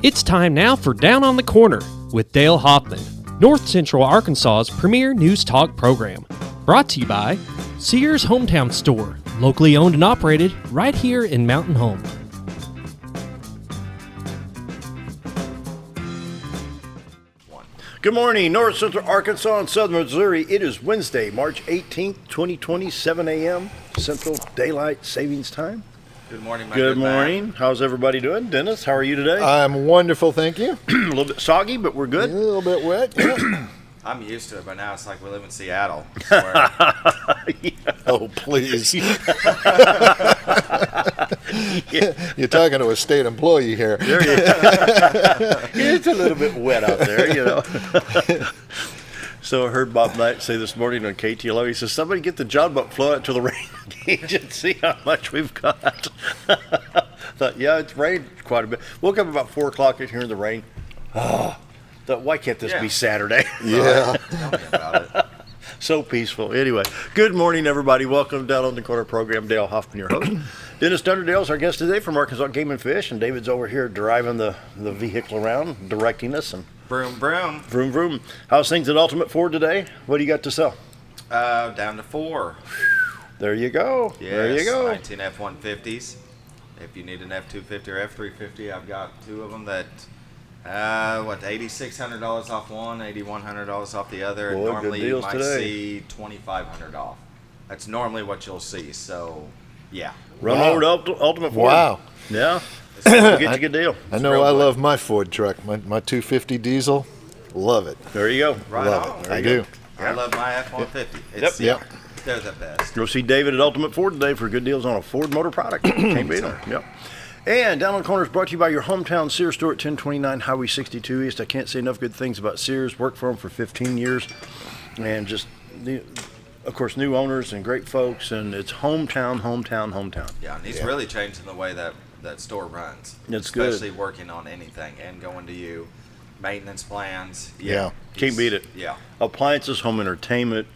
It's time now for Down on the Corner with Dale Hoffman, North Central Arkansas's premier news talk program. Brought to you by Sears Hometown Store, locally owned and operated right here in Mountain Home. Good morning, North Central Arkansas and Southern Missouri. It is Wednesday, March 18th, 2020, 7 a.m. Central Daylight Savings Time. Good morning, my Good morning. How's everybody doing? Dennis, how are you today? I'm wonderful, thank you. A little bit soggy, but we're good. A little bit wet. Yeah. I'm used to it, but now it's like we live in Seattle. I swear. Oh, please. You're talking to a state employee here. It's a little bit wet out there, you know. So I heard Bob Knight say this morning on KTLO, he says, somebody get the John Buck flow out to the rain gauge and see how much we've got. Thought, yeah, it's rained quite a bit. Woke up about 4 o'clock and hearing the rain. Oh, thought, why can't this be Saturday? Yeah. Tell me about it. So peaceful. Anyway, good morning, everybody. Welcome Down on the Corner program. Dale Hoffman, your host. Dennis Dunderdale is our guest today from Arkansas Game and Fish, and David's over here driving the vehicle around, directing us. And Broom, broom. vroom, vroom. How's things at Ultimate Ford today? What do you got to sell? Down to 4. There you go. Yes, There you go. 19 F-150s. If you need an F-250 or F-350, I've got 2 of them that, $8,600 off one, $8,100 off the other. Boy, And good normally you deals might today. see $2,500 off. That's normally what you'll see, so yeah. Run Wow. over to Ultimate Ford. Wow. Yeah. Get you a good deal. I know real I good. love my Ford truck, my 250 diesel. Love it. There you go. Right Love on. it. I do. I love my F-150. It's, Yep. They're the best. Go see David at Ultimate Ford today for good deals on a Ford motor product. Can't beat them. Yep. And Down on the Corner is brought to you by your hometown Sears store at 1029 Highway 62 East. I can't say enough good things about Sears. Worked for them for 15 years. And just, of course, new owners and great folks. And it's hometown. Yeah, and he's really changing the way that store runs. That's good. Especially working on anything and going to you. Maintenance plans. Yeah. Can't beat it. Yeah. Appliances, home entertainment,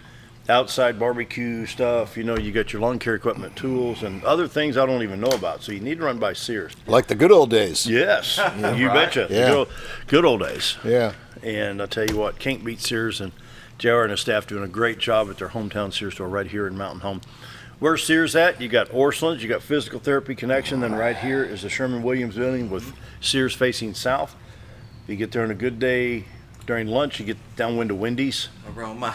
outside barbecue stuff. You know, you got your lawn care equipment, tools, and other things I don't even know about. So you need to run by Sears. Like the good old days. Yes, you Right. betcha. Yeah. Good old days. Yeah. And I'll tell you what, can't beat Sears, and JR and his staff doing a great job at their hometown Sears store right here in Mountain Home. Where's Sears at? You got Orsolands, you got Physical Therapy Connection, then right here is the Sherman-Williams building with Sears facing south. If you get there on a good day during lunch, you get downwind to Wendy's. Aroma.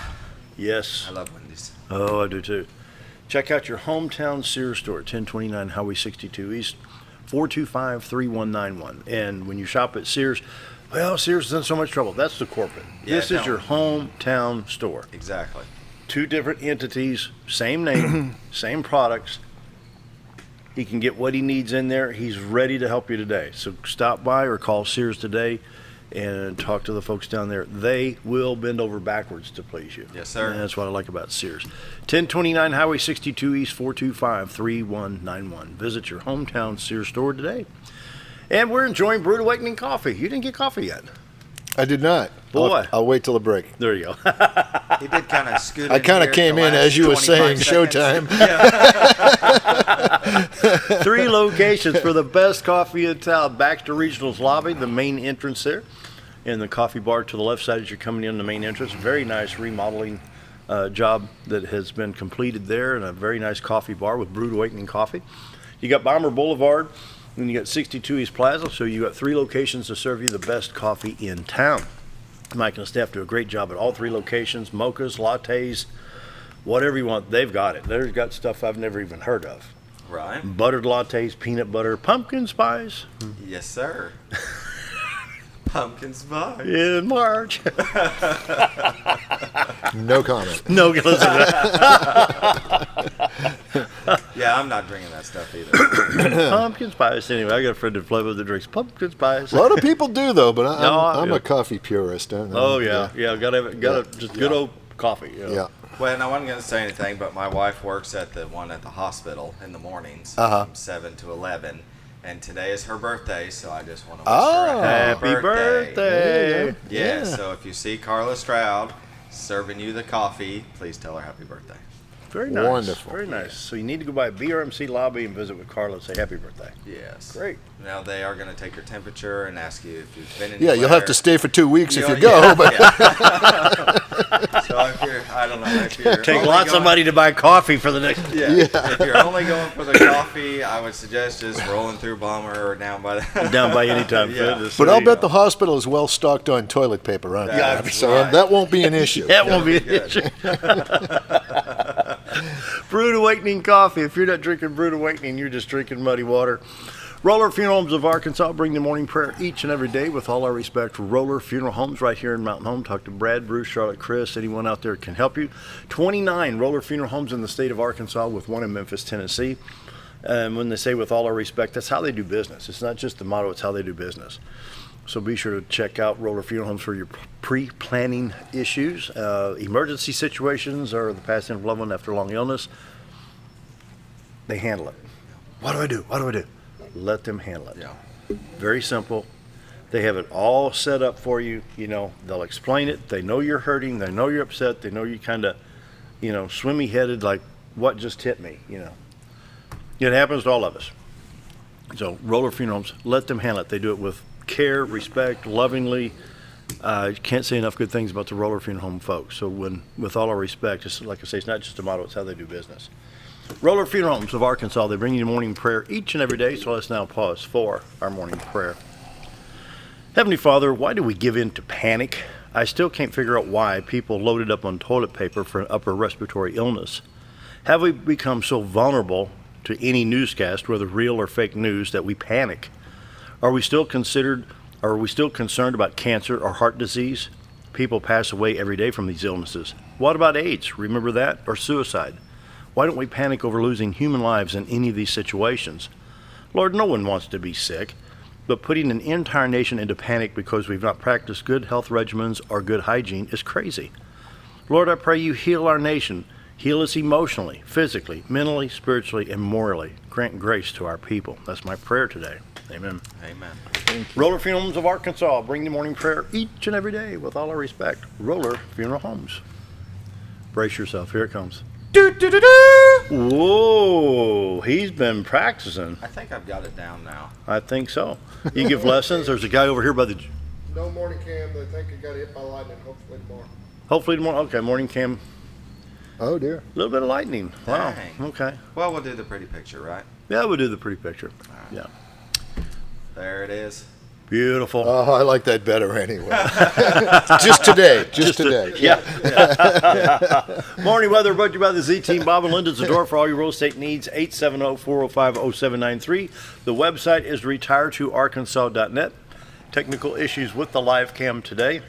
Yes. I love Wendy's. Oh, I do too. Check out your hometown Sears store at 1029 Highway 62 East, 425-3191. And when you shop at Sears, well, Sears is in so much trouble. That's the corporate. Yeah, This is no. your hometown store. Exactly. 2 different entities, same name, same products. He can get what he needs in there. He's ready to help you today. So stop by or call Sears today and talk to the folks down there. They will bend over backwards to please you. Yes, sir. And that's what I like about Sears. 1029 Highway 62 East, 425-3191. Visit your hometown Sears store today. And we're enjoying Brewed Awakening coffee. You didn't get coffee yet. I did not. Boy. I'll wait till the break. There you go. He did kind of scoot I kind of came in as you were saying, showtime. 3 locations for the best coffee in town. Baxter Regional's lobby, the main entrance there. And the coffee bar to the left side as you're coming in the main entrance. Very nice remodeling job that has been completed there, and a very nice coffee bar with Brewed Awakening coffee. You got Bomber Boulevard, and you got 62 East Plaza, so you got 3 locations to serve you the best coffee in town. Mike and the staff do a great job at all 3 locations. Mochas, lattes, whatever you want, they've got it. They've got stuff I've never even heard of. Right. Buttered lattes, peanut butter, pumpkin spice Yes, sir. Pumpkin spice. in March. No comment. No, listen. Yeah, I'm not drinking that stuff either. Pumpkin spice. Anyway, I got a friend that flavor that drinks pumpkin spice. A lot of people do, though, but No, I'm yeah. a coffee purist. Oh yeah, gotta have it. Just good old coffee. You know. Yeah. Well, and I wasn't going to say anything, but my wife works at the one at the hospital in the mornings Uh-huh. from 7 to 11. And today is her birthday, so I just want to wish Oh. her a happy Happy birthday! There you go. Yeah, Yeah. so if you see Carla Stroud serving you the coffee, please tell her happy birthday. Very nice. Wonderful. Very nice. So you need to go by BRMC lobby and visit with Carla and say happy birthday. Yes. Great. Now they are going to take your temperature and ask you if you've been Yeah, anywhere. you'll have to stay for 2 weeks if you Yeah, go. yeah, But yeah. So if you're, I don't know, if you're Take only lots of going- money to buy coffee for the next. Yeah. If you're only going for the coffee, I would suggest just rolling through Bomber or down by the Down by any time. Yeah. Fitness. But There I'll you bet go. the hospital is well stocked on toilet paper, aren't Yeah, they? that's So right. that won't be an issue. That won't be an Good. issue. Brewed Awakening coffee. If you're not drinking Brewed Awakening, you're just drinking muddy water. Roller Funeral Homes of Arkansas bring the morning prayer each and every day with all our respect. Roller Funeral Homes right here in Mountain Home. Talk to Brad, Bruce, Charlotte, Chris. Anyone out there can help you. 29 Roller Funeral Homes in the state of Arkansas with one in Memphis, Tennessee. And when they say with all our respect, that's how they do business. It's not just the motto, it's how they do business. So be sure to check out Roller Funeral Homes for your pre-planning issues, emergency situations, or the passing of a loved one after a long illness. They handle it. What do I do? What do I do? Let them handle it. Yeah. Very simple. They have it all set up for you. You know, they'll explain it. They know you're hurting. They know you're upset. They know you kind of, swimmy headed, like, what just hit me, It happens to all of us. So Roller Funeral Homes, let them handle it. They do it with care, respect, lovingly. Can't say enough good things about the Roller Funeral Home folks. So with all our respect, it's, like I say, it's not just a motto, it's how they do business. Roller Funeral Homes of Arkansas, they bring you morning prayer each and every day, so let's now pause for our morning prayer. Heavenly Father, why do we give in to panic? I still can't figure out why people loaded up on toilet paper for an upper respiratory illness. Have we become so vulnerable to any newscast, whether real or fake news, that we panic? Are we still concerned about cancer or heart disease? People pass away every day from these illnesses. What about AIDS? Remember that? Or suicide? Why don't we panic over losing human lives in any of these situations? Lord, no one wants to be sick, but putting an entire nation into panic because we've not practiced good health regimens or good hygiene is crazy. Lord, I pray you heal our nation. Heal us emotionally, physically, mentally, spiritually, and morally. Grant grace to our people. That's my prayer today. Amen. Amen. Roller Funeral Homes of Arkansas bring the morning prayer each and every day with all our respect. Roller Funeral Homes. Brace yourself. Here it comes. Whoa, he's been practicing. I think I've got it down now. I think so. You give lessons. There's a guy over here by the. No morning cam. They think it got hit by lightning. Hopefully tomorrow. Hopefully tomorrow. Okay, morning cam. Oh, dear. A little bit of lightning. Wow. Dang. Okay. Well, we'll do the pretty picture, right? Yeah, we'll do the pretty picture. Yeah. There it is. Beautiful. Oh, I like that better anyway. Just today. Just today. Yeah. Morning weather brought to you by the Z-Team. Bob and Linda's the door for all your real estate needs. 870-405-0793. The website is retiretoarkansas.net. Technical issues with the live cam today,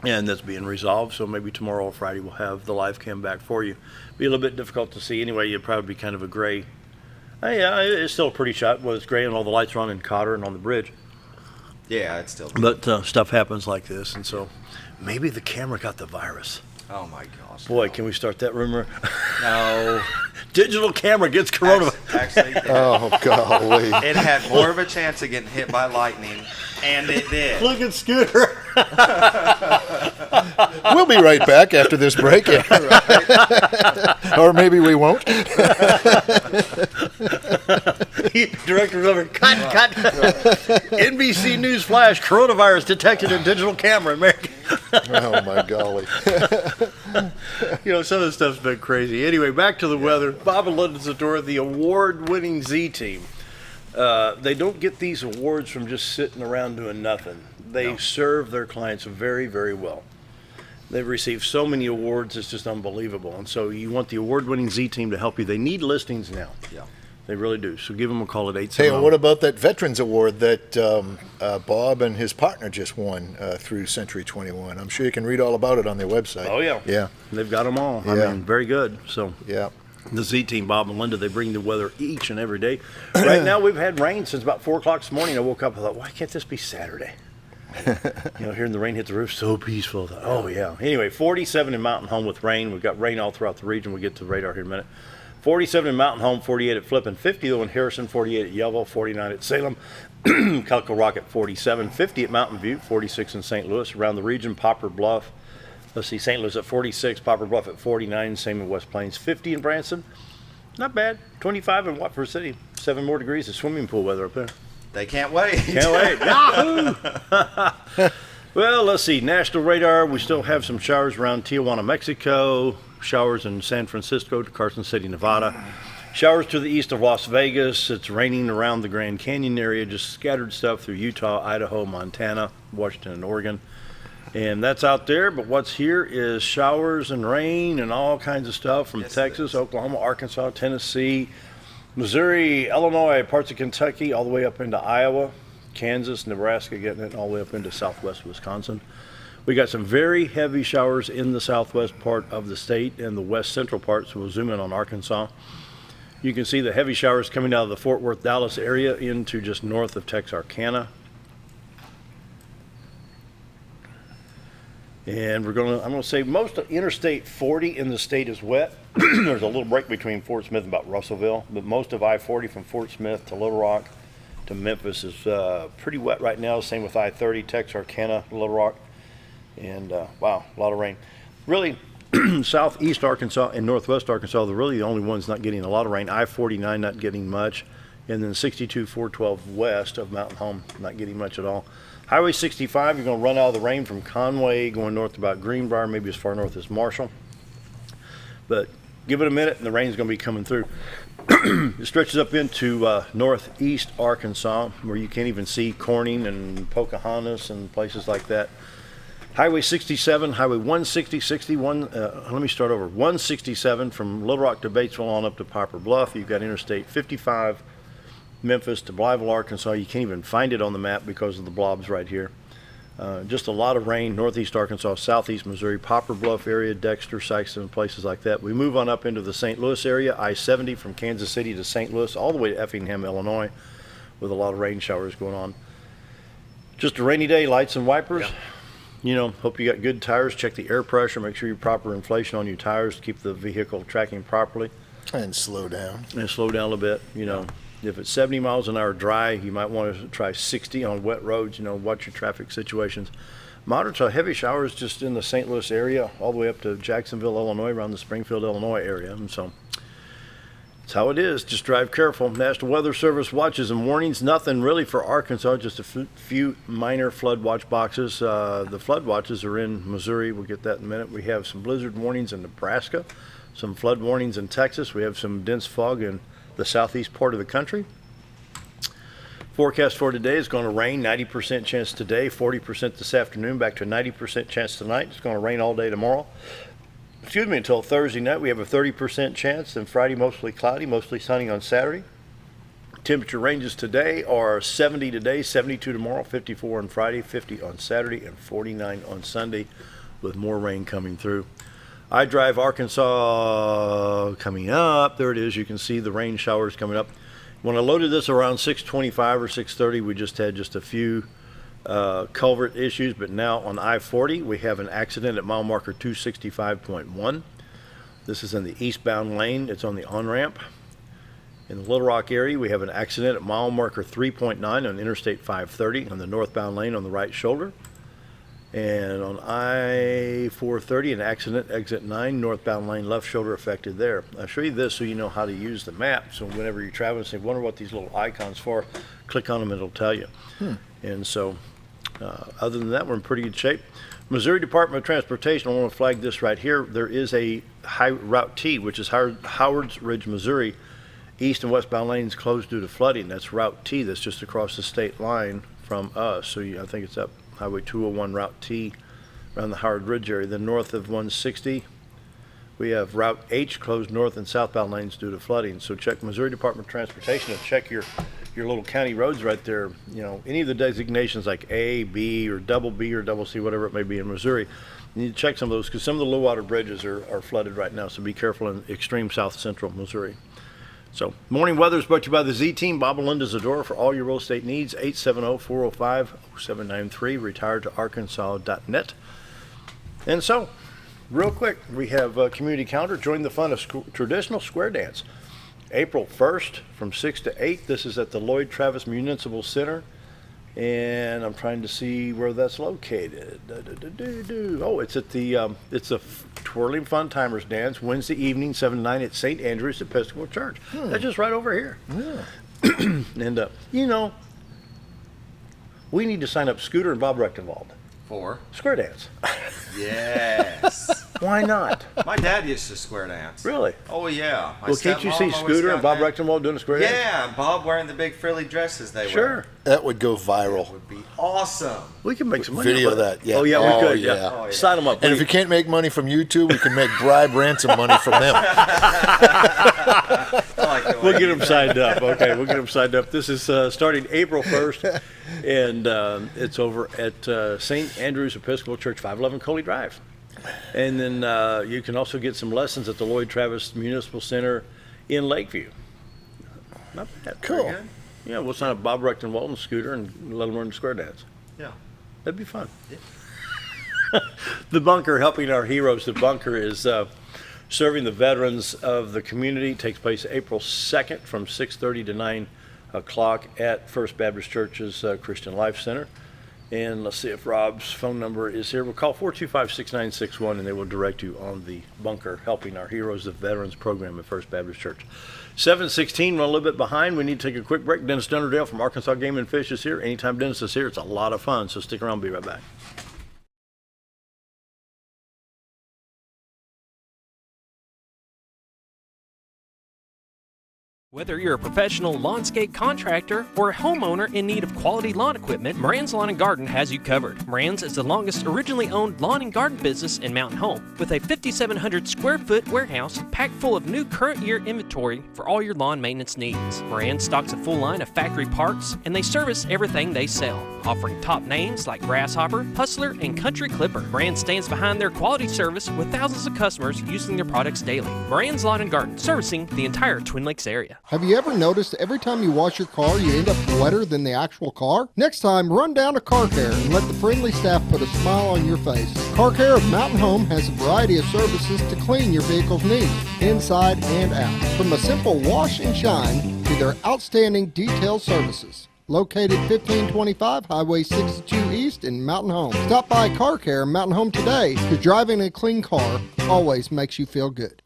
and that's being resolved. So maybe tomorrow or Friday we'll have the live cam back for you. Be a little bit difficult to see anyway. You'd probably be kind of a gray. Yeah, it's still a pretty shot. Well, it's gray and all the lights are on in Cotter and on the bridge. Yeah, it's still. But stuff happens like this, and so maybe the camera got the virus. Oh my gosh. Boy, no. can we start that rumor? No. Digital camera gets coronavirus. Actually, Oh, golly. it had more of a chance of getting hit by lightning, and it did. Look at Scooter. We'll be right back after this break. Or maybe we won't. Director's over. Cut. NBC News flash: coronavirus detected in digital camera. American. Oh, my golly. Some of this stuff's been crazy. Anyway, back to the weather. Bob and Linda's the door. The award-winning Z-Team. They don't get these awards from just sitting around doing nothing. They serve their clients very, very well. They've received so many awards, it's just unbelievable. And so you want the award-winning Z-Team to help you. They need listings now. Yeah. They really do. So give them a call at 870. Hey, and what about that Veterans Award that Bob and his partner just won through Century 21? I'm sure you can read all about it on their website. Oh, yeah. Yeah, They've got them all. Yeah. I mean, very good. So yeah. the Z-Team, Bob and Linda, they bring the weather each and every day. Right now, we've had rain since about 4 o'clock this morning. I woke up and thought, why can't this be Saturday? Hearing the rain hit the roof, so peaceful. I thought, oh, yeah. Anyway, 47 in Mountain Home with rain. We've got rain all throughout the region. We'll get to the radar here in a minute. 47 in Mountain Home, 48 at Flippin, 50 though in Harrison, 48 at Yellville, 49 at Salem, Calico Rock at 47, 50 at Mountain View, 46 in St. Louis. Around the region, Poplar Bluff, Let's see, St. Louis at 46, Poplar Bluff at 49, same in West Plains. 50 in Branson, not bad. 25 in Watford City, 7 more degrees of swimming pool weather up there. They can't wait. Can't wait. Yahoo! Well, let's see, national radar, we still have some showers around Tijuana, Mexico, showers in San Francisco to Carson City, Nevada. Showers to the east of Las Vegas. It's raining around the Grand Canyon area, just scattered stuff through Utah, Idaho, Montana, Washington, and Oregon. And that's out there, but what's here is showers and rain and all kinds of stuff from Texas, Oklahoma, Arkansas, Tennessee, Missouri, Illinois, parts of Kentucky, all the way up into Iowa, Kansas, Nebraska, getting it all the way up into southwest Wisconsin. We got some very heavy showers in the southwest part of the state and the west central part, so we'll zoom in on Arkansas. You can see the heavy showers coming out of the Fort Worth, Dallas area into just north of Texarkana. And I'm going to say most of Interstate 40 in the state is wet. There's a little break between Fort Smith and about Russellville, but most of I-40 from Fort Smith to Little Rock to Memphis is pretty wet right now. Same with I-30, Texarkana, Little Rock. And wow, a lot of rain. Really, southeast Arkansas and northwest Arkansas, they're really the only ones not getting a lot of rain. I-49 not getting much. And then 62, 412 west of Mountain Home, not getting much at all. Highway 65, you're going to run out of the rain from Conway, going north about Greenbrier, maybe as far north as Marshall. But give it a minute and the rain's going to be coming through. It stretches up into northeast Arkansas, where you can't even see Corning and Pocahontas and places like that. Highway 67, Highway 160, 61, let me start over. 167 from Little Rock to Batesville on up to Poplar Bluff. You've got Interstate 55, Memphis to Blytheville, Arkansas. You can't even find it on the map because of the blobs right here. Just a lot of rain, northeast Arkansas, southeast Missouri, Poplar Bluff area, Dexter, Sykeston, places like that. We move on up into the St. Louis area, I-70 from Kansas City to St. Louis, all the way to Effingham, Illinois, with a lot of rain showers going on. Just a rainy day, lights and wipers. Yeah. You know, hope you got good tires. Check the air pressure. Make sure you proper inflation on your tires to keep the vehicle tracking properly. And slow down. And slow down a little bit. You know, if it's 70 miles an hour dry, you might want to try 60 on wet roads. You know, watch your traffic situations. Moderate to heavy showers just in the St. Louis area, all the way up to Jacksonville, Illinois, around the Springfield, Illinois area. And so that's how it is. Just drive careful. National Weather Service watches and warnings. Nothing really for Arkansas, just a few minor flood watch boxes. The flood watches are in Missouri. We'll get that in a minute. We have some blizzard warnings in Nebraska, some flood warnings in Texas. We have some dense fog in the southeast part of the country. Forecast for today is going to rain, 90% chance today, 40% this afternoon, back to a 90% chance tonight. It's going to rain all day tomorrow. Excuse me, until Thursday night, we have a 30% chance, then Friday mostly cloudy, mostly sunny on Saturday. Temperature ranges today are 70 today, 72 tomorrow, 54 on Friday, 50 on Saturday, and 49 on Sunday, with more rain coming through. I Drive Arkansas coming up. There it is. You can see the rain showers coming up. When I loaded this around 6:25 or 6:30, we just had just a few culvert issues, but now on I-40 we have an accident at mile marker 265.1. This is in the eastbound lane. It's on the on-ramp. In the Little Rock area, we have an accident at mile marker 3.9 on Interstate 530 on the northbound lane on the right shoulder. And on I-430, an accident, exit 9, northbound lane, left shoulder affected there. I'll show you this so you know how to use the map. So whenever you're traveling, say, wonder what these little icons for, click on them and it'll tell you. And so other than that, we're in pretty good shape. Missouri Department of Transportation, I want to flag this right here. There is a Route T, which is Howard's Ridge, Missouri. East and westbound lanes closed due to flooding. That's Route T. That's just across the state line from us. So I think it's up Highway 201 Route T around the Howard Ridge area. Then north of 160, we have Route H closed north and southbound lanes due to flooding. So check Missouri Department of Transportation and check your little county roads right there. You know, any of the designations like A, B, or double B or double C, whatever it may be in Missouri. You need to check some of those because some of the low water bridges are flooded right now. So be careful in extreme south central Missouri. So, morning weather is brought to you by the Z-Team. Bob and Linda Zadora for all your real estate needs. 870-405-0793. Retiredtoarkansas.net. And so, real quick, we have a community calendar. Join the fun of traditional square dance. April 1st from 6 to 8. This is at the Lloyd Travis Municipal Center And I'm trying to see where that's located. Oh, it's at the Twirling Fun Timers Dance, Wednesday evening, 7 to 9 at St. Andrew's Episcopal Church. That's just right over here. Yeah. And, we need to sign up Scooter and Bob Rechtenwald. For? Square dance. Yes. Why not? My dad used to square dance. Really? Oh, yeah. My Well, can't you stepmom see always Scooter got and Bob that. Rechtenwald doing a square dance? Yeah, and Bob wearing the big frilly dresses they wear. Sure. That would go viral. Would be awesome. We can make some money. Video off that, yeah. Oh, yeah, we could. yeah. Yeah. Oh, yeah. Sign them up. And if you can't make money from YouTube, we can make bribe ransom money from them. I like the way We'll get you them think. signed up. Okay, we'll get them signed up. This is starting April 1st, and it's over at St. Andrew's Episcopal Church, 511 Coley Drive. And then you can also get some lessons at the Lloyd Travis Municipal Center in Lakeview. Not bad. Cool. Very good. Yeah, we'll sign up Bob Rechtenwald and Scooter and let them learn the square dance. Yeah. That'd be fun. The Bunker, helping our heroes. The Bunker is serving the veterans of the community. It takes place April 2nd from 6:30 to 9 o'clock at First Baptist Church's Christian Life Center. And let's see if Rob's phone number is here. We'll call 425-6961 and they will direct you on the Bunker, helping our heroes of veterans program at First Baptist Church. 7:16, we're a little bit behind. We need to take a quick break. Dennis Dunderdale from Arkansas Game and Fish is here. Anytime Dennis is here, it's a lot of fun. So stick around, be right back. Whether you're a professional lawnscape contractor or a homeowner in need of quality lawn equipment, Moran's Lawn & Garden has you covered. Moran's is the longest originally owned lawn and garden business in Mountain Home, with a 5,700 square foot warehouse packed full of new current year inventory for all your lawn maintenance needs. Moran stocks a full line of factory parts, and they service everything they sell, offering top names like Grasshopper, Hustler, and Country Clipper. Moran stands behind their quality service with thousands of customers using their products daily. Moran's Lawn & Garden, servicing the entire Twin Lakes area. Have you ever noticed every time you wash your car, you end up wetter than the actual car? Next time, run down to Car Care and let the friendly staff put a smile on your face. Car Care of Mountain Home has a variety of services to clean your vehicle's needs, inside and out. From a simple wash and shine to their outstanding detailed services. Located 1525 Highway 62 East in Mountain Home. Stop by Car Care Mountain Home today, because driving a clean car always makes you feel good.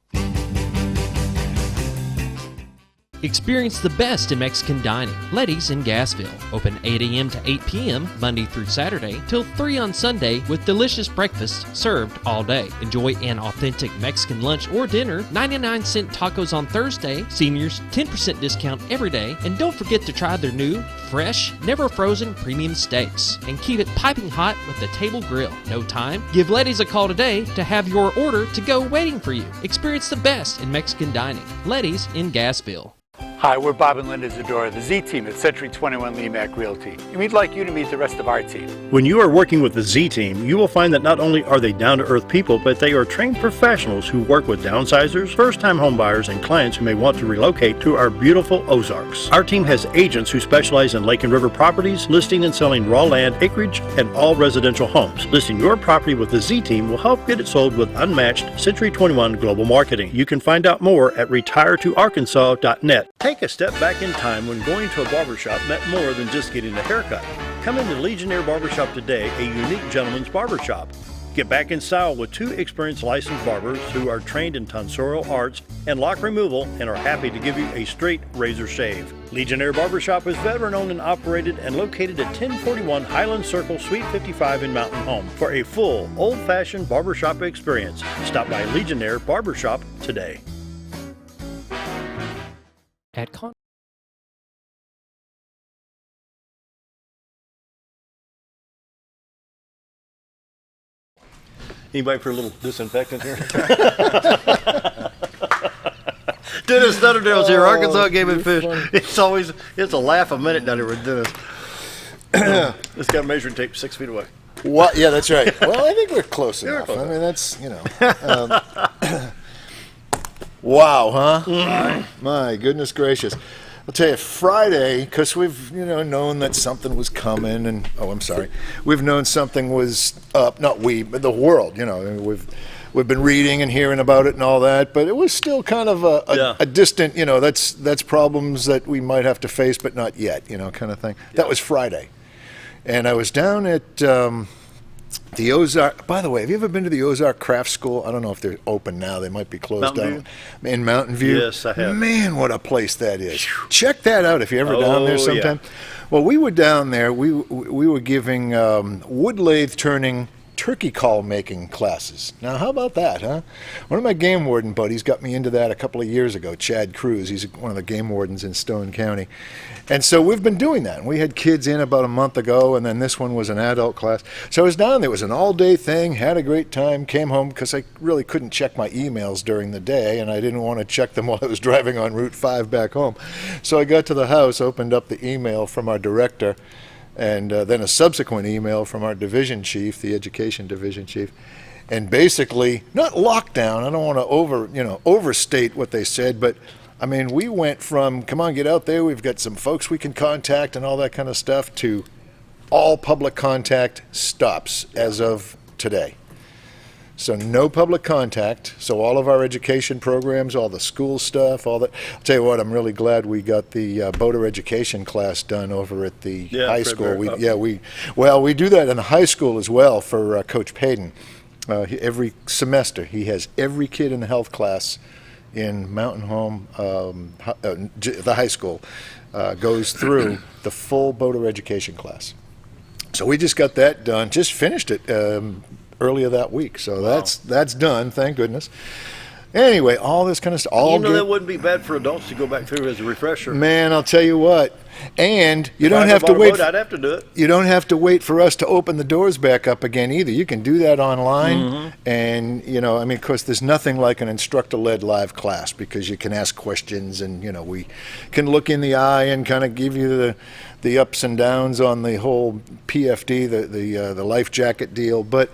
Experience the best in Mexican dining. Letty's in Gassville. Open 8 a.m. to 8 p.m. Monday through Saturday till 3 on Sunday with delicious breakfast served all day. Enjoy an authentic Mexican lunch or dinner. 99-cent tacos on Thursday. Seniors 10% discount every day. And don't forget to try their new, fresh, never frozen premium steaks. And keep it piping hot with the table grill. No time? Give Letty's a call today to have your order to go waiting for you. Experience the best in Mexican dining. Letty's in Gassville. Hi, we're Bob and Linda Zadora, the Z Team at Century 21 Lemac Realty, and we'd like you to meet the rest of our team. When you are working with the Z Team, you will find that not only are they down-to-earth people, but they are trained professionals who work with downsizers, first-time homebuyers, and clients who may want to relocate to our beautiful Ozarks. Our team has agents who specialize in lake and river properties, listing and selling raw land, acreage, and all residential homes. Listing your property with the Z Team will help get it sold with unmatched Century 21 global marketing. You can find out more at retiretoarkansas.net. Take a step back in time when going to a barbershop meant more than just getting a haircut. Come into Legionnaire Barbershop today, a unique gentleman's barbershop. Get back in style with 2 experienced licensed barbers who are trained in tonsorial arts and lock removal and are happy to give you a straight razor shave. Legionnaire Barbershop is veteran-owned and operated and located at 1041 Highland Circle, Suite 55 in Mountain Home. For a full, old-fashioned barbershop experience, stop by Legionnaire Barbershop today. At Con. Anybody for a little disinfectant here? Dennis Dunderdale's here, Arkansas Game and Fish. It's a laugh a minute down here with Dennis. It's got a measuring tape 6 feet away. What? Yeah, that's right. Well, I think we're close enough. I mean, that's, wow, huh? My goodness gracious. I'll tell you, Friday, because we've, known that something was coming, and, we've known something was up, not we, but the world, we've been reading and hearing about it and all that, but it was still kind of a distant, that's problems that we might have to face, but not yet, kind of thing. Yeah. That was Friday. And I was down at the Ozark. By the way, have you ever been to the Ozark Craft School? I don't know if they're open now. They might be closed down. In Mountain View? Yes, I have. Man, what a place that is. Check that out if you're ever down there sometime. Yeah. Well, we were down there. We were giving wood lathe turning turkey call making classes. Now, how about that, huh? One of my game warden buddies got me into that a couple of years ago, Chad Cruz. He's one of the game wardens in Stone County. And so we've been doing that. We had kids in about a month ago, and then this one was an adult class. So I was down there. It was an all-day thing, had a great time, came home because I really couldn't check my emails during the day, and I didn't want to check them while I was driving on Route 5 back home. So I got to the house, opened up the email from our director, and then a subsequent email from our division chief, the education division chief, and basically, not lockdown, I don't want to overstate what they said, but I mean, we went from, come on, get out there, we've got some folks we can contact and all that kind of stuff, to all public contact stops as of today. So no public contact. So all of our education programs, all the school stuff, all that. I'll tell you what, I'm really glad we got the boater education class done over at the high school. We do that in the high school as well for Coach Payton. Every semester, he has every kid in the health class in Mountain Home, the high school, goes through the full boater education class. So we just got that done, just finished it earlier that week. So that's done, thank goodness. Anyway, all this kind of stuff. That wouldn't be bad for adults to go back through as a refresher. Man, I'll tell you what. And you don't have to wait. I'd have to do it. You don't have to wait for us to open the doors back up again either. You can do that online. Mm-hmm. And, of course, there's nothing like an instructor-led live class because you can ask questions and, we can look in the eye and kind of give you the ups and downs on the whole PFD, the life jacket deal. But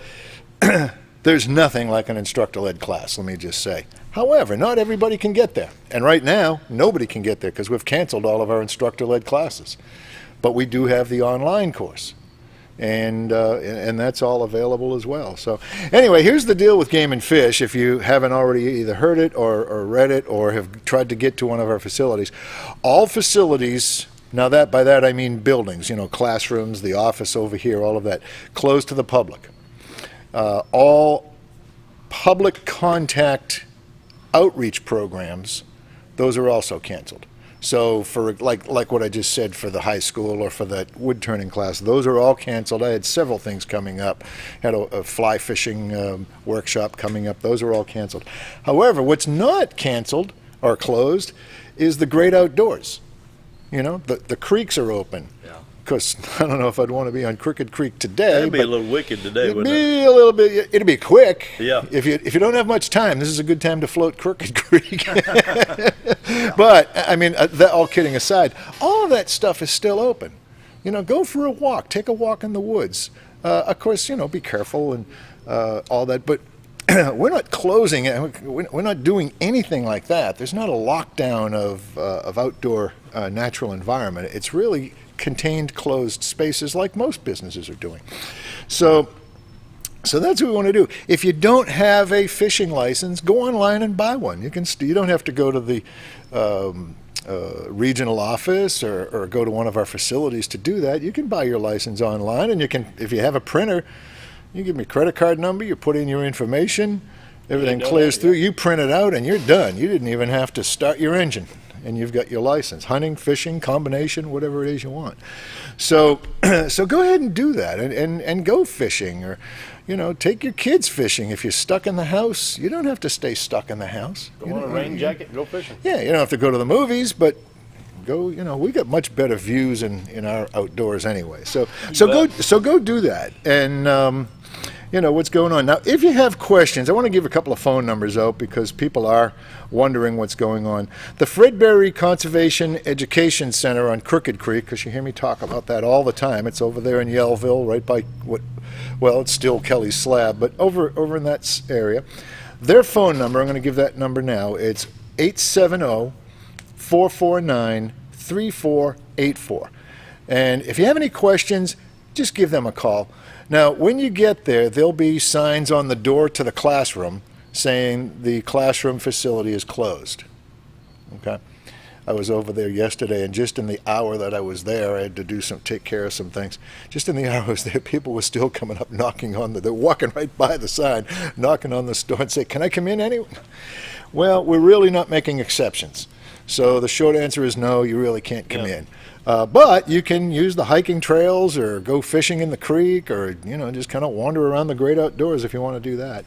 there's nothing like an instructor-led class, let me just say. However, not everybody can get there. And right now, nobody can get there because we've canceled all of our instructor-led classes. But we do have the online course. And that's all available as well. So anyway, here's the deal with Game and Fish. If you haven't already either heard it or read it or have tried to get to one of our facilities, all facilities, now by that I mean buildings, classrooms, the office over here, all of that, closed to the public. All public contact outreach programs, those are also canceled. So for like what I just said for the high school or for that wood turning class, those are all canceled. I had several things coming up. Had a fly fishing workshop coming up. Those are all canceled. However, what's not canceled or closed is the great outdoors. The creeks are open. Yeah. Because I don't know if I'd want to be on Crooked Creek today. It'd be a little wicked today, wouldn't it? It'd be a little bit. It'd be quick. Yeah. If you don't have much time, this is a good time to float Crooked Creek. But I mean, all kidding aside, all of that stuff is still open. Go for a walk. Take a walk in the woods. Of course, be careful and all that. But we're not closing it. We're not doing anything like that. There's not a lockdown of outdoor natural environment. It's really contained closed spaces like most businesses are doing. So that's what we want to do. If you don't have a fishing license, go online and buy one. You don't have to go to the regional office or go to one of our facilities to do that. You can buy your license online, and if you have a printer, you give me a credit card number, you put in your information, everything clears through, you print it out, and you're done. You didn't even have to start your engine. And you've got your license, hunting, fishing, combination, whatever it is you want. So go ahead and do that and go fishing or, take your kids fishing. If you're stuck in the house, you don't have to stay stuck in the house. Go on a rain jacket, go fishing. Yeah, you don't have to go to the movies, but go, we got much better views in our outdoors anyway. So go do that. And, what's going on. Now, if you have questions, I want to give a couple of phone numbers out because people are wondering what's going on. The Fredberry Conservation Education Center on Crooked Creek, because you hear me talk about that all the time. It's over there in Yellville, right by it's still Kelly's Slab, but over in that area. Their phone number, I'm going to give that number now. It's 870-449-3484. And if you have any questions, just give them a call. Now, when you get there, there'll be signs on the door to the classroom saying the classroom facility is closed. Okay? I was over there yesterday, and just in the hour that I was there, I had to take care of some things. Just in the hour I was there, people were still coming up, knocking on they're walking right by the sign, knocking on the store and say, "Can I come in anyway?" Well, we're really not making exceptions. So the short answer is no, you really can't come in. But you can use the hiking trails or go fishing in the creek or, just kind of wander around the great outdoors if you want to do that.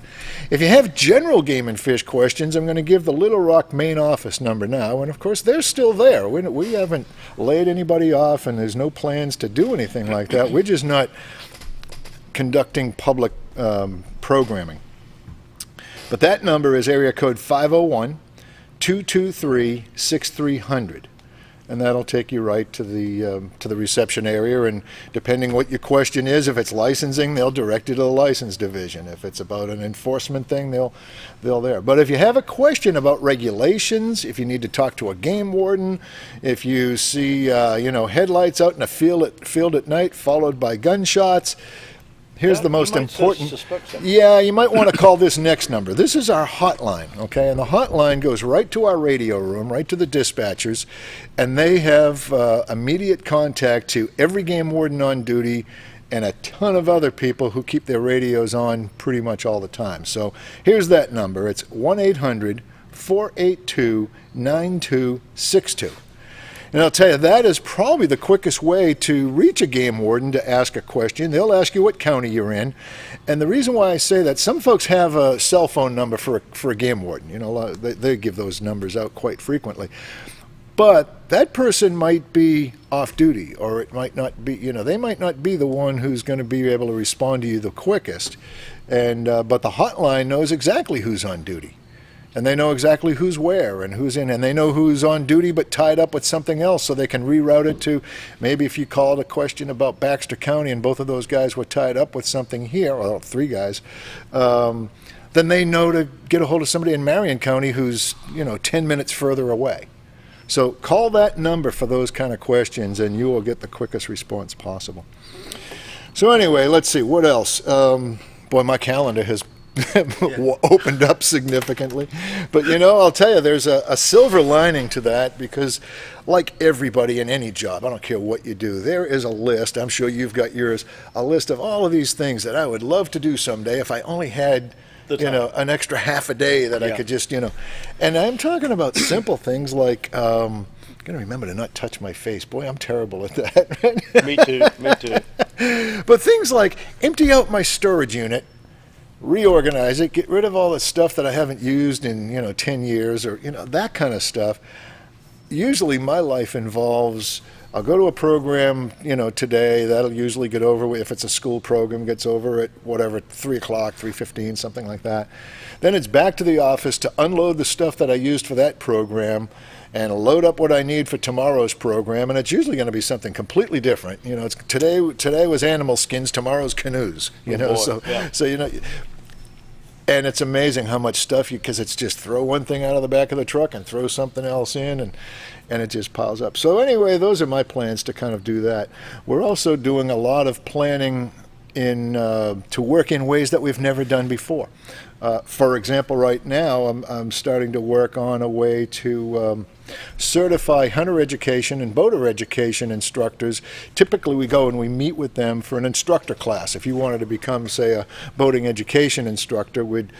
If you have general game and fish questions, I'm going to give the Little Rock main office number now. And, of course, they're still there. We haven't laid anybody off, and there's no plans to do anything like that. We're just not conducting public programming. But that number is area code 501-223-6300. And that'll take you right to the reception area. And depending what your question is, if it's licensing, they'll direct you to the license division. If it's about an enforcement thing, they'll there. But if you have a question about regulations, if you need to talk to a game warden, if you see headlights out in a field at night followed by gunshots. Here's the most important. Yeah, you might want to call this next number. This is our hotline, okay? And the hotline goes right to our radio room, right to the dispatchers, and they have immediate contact to every game warden on duty and a ton of other people who keep their radios on pretty much all the time. So here's that number. It's 1-800-482-9262. And I'll tell you, that is probably the quickest way to reach a game warden to ask a question. They'll ask you what county you're in. And the reason why I say that, some folks have a cell phone number for a game warden. They give those numbers out quite frequently. But that person might be off duty, or it might not be, they might not be the one who's going to be able to respond to you the quickest. And but the hotline knows exactly who's on duty. And they know exactly who's where and who's in, and they know who's on duty but tied up with something else, so they can reroute it to, maybe if you called a question about Baxter County and both of those guys were tied up with something here, well, 3 guys, then they know to get a hold of somebody in Marion County who's 10 minutes further away. So call that number for those kind of questions, and you will get the quickest response possible. So anyway, let's see, what else? Boy, my calendar has opened up significantly. But I'll tell you, there's a silver lining to that, because like everybody in any job, I don't care what you do, there is a list, I'm sure you've got yours, a list of all of these things that I would love to do someday if I only had an extra half a day that I could just, and I'm talking about simple things like I'm going to remember to not touch my face. Boy, I'm terrible at that. Me too. But things like empty out my storage unit, reorganize it, get rid of all the stuff that I haven't used in 10 years, or that kind of stuff. Usually my life involves, I'll go to a program today, that'll usually get over, if it's a school program, gets over at whatever, 3 o'clock, 3:15, something like that. Then it's back to the office to unload the stuff that I used for that program and load up what I need for tomorrow's program, and it's usually going to be something completely different. It's today was animal skins, tomorrow's canoes. And it's amazing how much stuff because it's just throw one thing out of the back of the truck and throw something else in, and it just piles up. So anyway, those are my plans to kind of do that. We're also doing a lot of planning to work in ways that we've never done before. For example, right now I'm starting to work on a way to certify hunter education and boater education instructors. Typically we go and we meet with them for an instructor class. If you wanted to become, say, a boating education instructor, we'd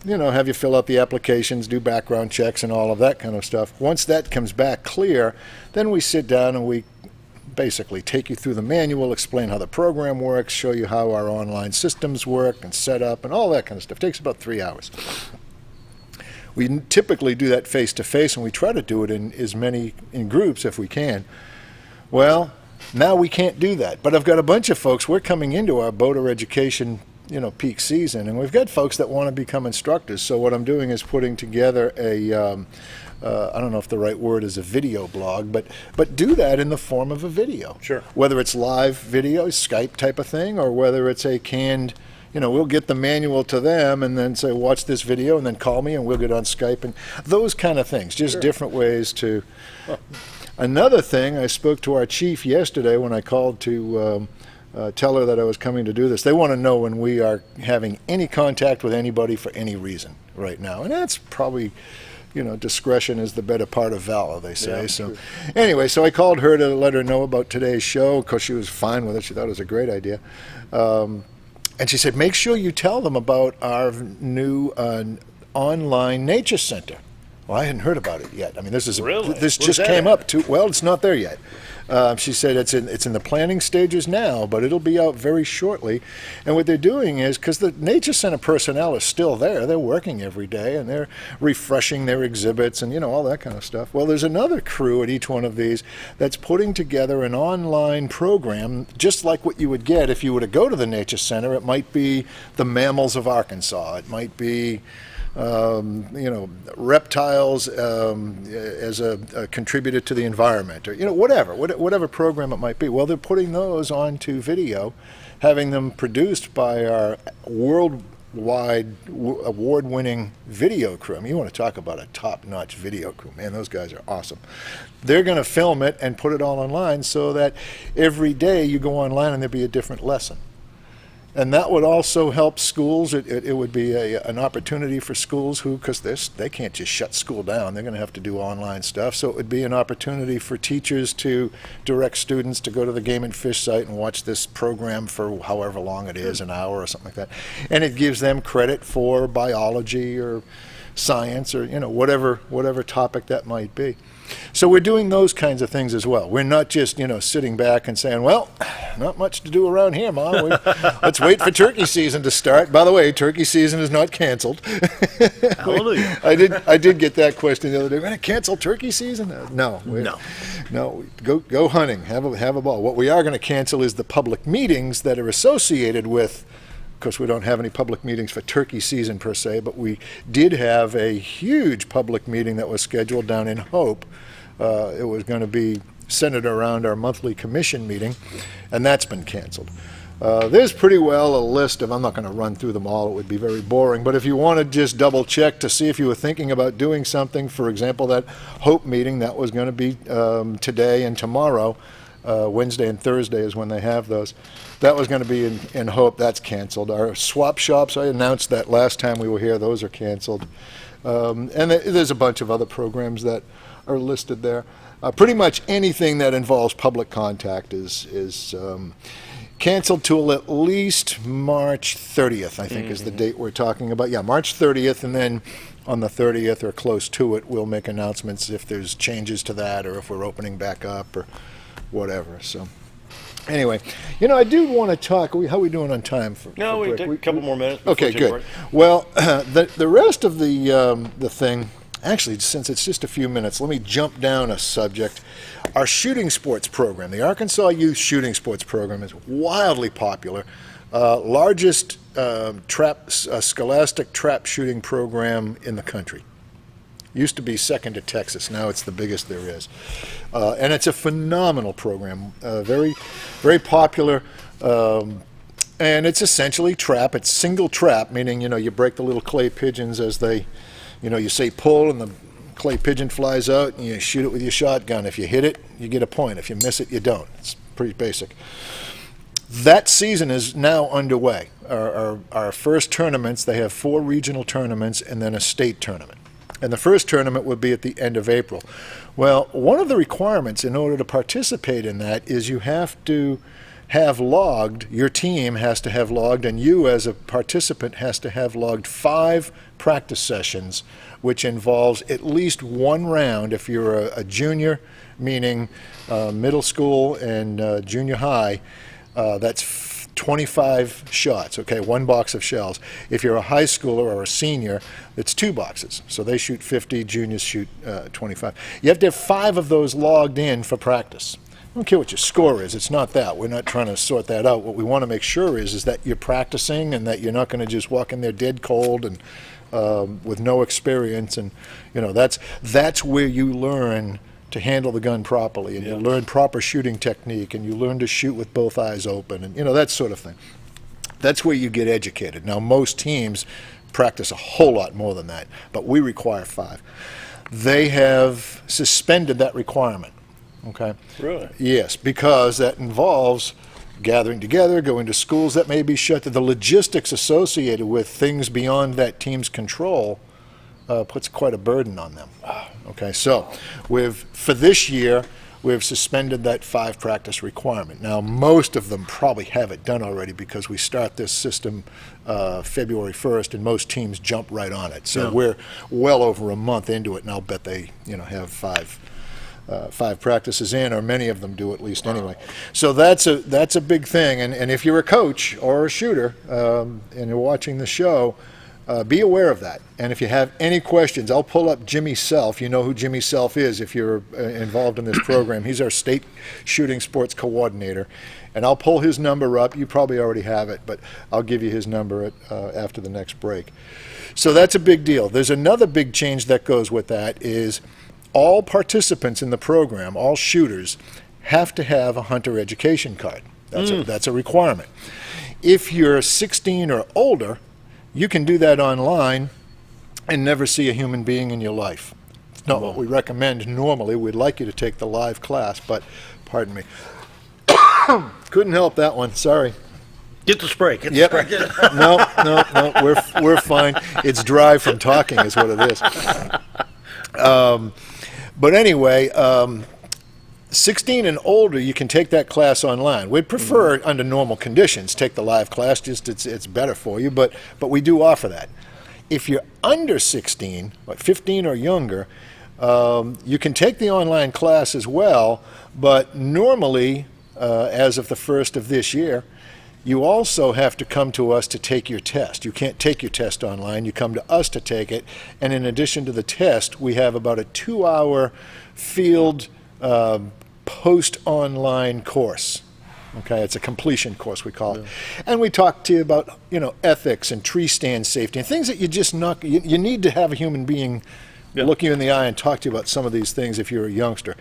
have you fill out the applications, do background checks and all of that kind of stuff. Once that comes back clear, then we sit down and we basically take you through the manual, explain how the program works, show you how our online systems work and set up and all that kind of stuff. It takes about 3 hours. We typically do that face-to-face, and we try to do it in groups if we can. Well, now we can't do that. But I've got a bunch of folks, we're coming into our boater education peak season, and we've got folks that want to become instructors. So what I'm doing is putting together a I don't know if the right word is a video blog, but do that in the form of a video. Sure. Whether it's live video, Skype type of thing, or whether it's a canned, we'll get the manual to them and then say, watch this video, and then call me and we'll get on Skype, and those kind of things. Just different ways to. Another thing, I spoke to our chief yesterday when I called to tell her that I was coming to do this. They want to know when we are having any contact with anybody for any reason right now, and that's probably discretion is the better part of valor, they say. So anyway, so I called her to let her know about today's show because she was fine with it. She thought it was a great idea. And she said, make sure you tell them about our new online nature center. Well, I hadn't heard about it yet. I mean, this just came up too. Well, it's not there yet. She said it's in the planning stages now, but it'll be out very shortly. And what they're doing is, because the Nature Center personnel is still there, they're working every day and they're refreshing their exhibits and all that kind of stuff. Well, there's another crew at each one of these that's putting together an online program, just like what you would get if you were to go to the Nature Center. It might be the mammals of Arkansas. It might be reptiles as a contributor to the environment, or whatever program it might be. Well, they're putting those onto video, having them produced by our worldwide award-winning video crew. I mean, you want to talk about a top-notch video crew, man, those guys are awesome. They're going to film it and put it all online so that every day you go online and there'll be a different lesson. And that would also help schools. It would be an opportunity for schools because they can't just shut school down. They're going to have to do online stuff. So it would be an opportunity for teachers to direct students to go to the Game and Fish site and watch this program for however long it is, an hour or something like that. And it gives them credit for biology or science or whatever topic that might be. So we're doing those kinds of things as well. We're not just sitting back and saying, well, not much to do around here, Mom. Let's wait for turkey season to start. By the way, turkey season is not canceled. Hallelujah. I did get that question the other day. We're going to cancel turkey season? No. Go hunting. Have a ball. What we are going to cancel is the public meetings that are associated with. Of course, we don't have any public meetings for turkey season per se, but we did have a huge public meeting that was scheduled down in Hope. It was going to be centered around our monthly commission meeting, and that's been canceled. There's pretty well a list of, I'm not going to run through them all, it would be very boring, but if you want to just double check to see if you were thinking about doing something, for example, that Hope meeting, that was going to be today and tomorrow. Wednesday and Thursday is when they have those. That was going to be in Hope. That's canceled. Our swap shops, I announced that last time we were here. Those are canceled. And there's a bunch of other programs that are listed there. Pretty much anything that involves public contact is canceled till at least March 30th, I think is the date we're talking about. Yeah, March 30th, and then on the 30th or close to it, we'll make announcements if there's changes to that or if we're opening back up or whatever. So anyway, I do want to talk. How are we doing on time? We take a couple more minutes. Okay, good. Well, the rest of the thing, actually, since it's just a few minutes, let me jump down a subject. Our shooting sports program, the Arkansas Youth Shooting Sports Program, is wildly popular. Largest scholastic trap shooting program in the country. Used to be second to Texas. Now it's the biggest there is. And it's a phenomenal program. Very, very popular. And it's essentially trap. It's single trap, meaning, you break the little clay pigeons as they, you say pull and the clay pigeon flies out and you shoot it with your shotgun. If you hit it, you get a point. If you miss it, you don't. It's pretty basic. That season is now underway. Our first tournaments, they have 4 regional tournaments and then a state tournament. And the first tournament would be at the end of April. Well, one of the requirements in order to participate in that is you have to have logged, your team has to have logged, and you as a participant has to have logged 5 practice sessions, which involves at least 1 round if you're a junior, meaning middle school and junior high. That's 25 shots, okay, 1 box of shells. If you're a high schooler or a senior, it's 2 boxes. So they shoot 50, juniors shoot 25. You have to have 5 of those logged in for practice. I don't care what your score is. It's not that. We're not trying to sort that out. What we want to make sure is that you're practicing and that you're not going to just walk in there dead cold and with no experience. And, that's where you learn to handle the gun properly, and you learn proper shooting technique, and you learn to shoot with both eyes open, and that sort of thing. That's where you get educated. Now, most teams practice a whole lot more than that, but we require 5. They have suspended that requirement. Okay. Really? Yes, because that involves gathering together, going to schools that may be shut. The logistics associated with things beyond that team's control puts quite a burden on them. Okay, so for this year, we've suspended that 5 practice requirement. Now, most of them probably have it done already because we start this system February 1st, and most teams jump right on it. So we're well over a month into it, and I'll bet they have 5 practices in, or many of them do at least anyway. So that's a big thing. And if you're a coach or a shooter and you're watching the show, be aware of that. And if you have any questions, I'll pull up Jimmy Self. You know who Jimmy Self is if you're involved in this program. He's our state shooting sports coordinator. And I'll pull his number up. You probably already have it, but I'll give you his number after the next break. So that's a big deal. There's another big change that goes with that is all participants in the program, all shooters, have to have a hunter education card. That's a requirement. If you're 16 or older, you can do that online and never see a human being in your life. It's not what we recommend normally. We'd like you to take the live class, but pardon me. Couldn't help that one. Sorry. Get the spray. No, we're fine. It's dry from talking is what it is. But anyway, 16 and older, you can take that class online. We'd prefer, under normal conditions, take the live class. Just it's better for you, but we do offer that. If you're under 16, like 15 or younger, you can take the online class as well, but normally, as of the 1st of this year, you also have to come to us to take your test. You can't take your test online. You come to us to take it. And in addition to the test, we have about a 2-hour field post-online course. Okay, it's a completion course, we call it. And we talk to you about, ethics and tree stand safety and things that you just not, you need to have a human being look you in the eye and talk to you about some of these things if you're a youngster.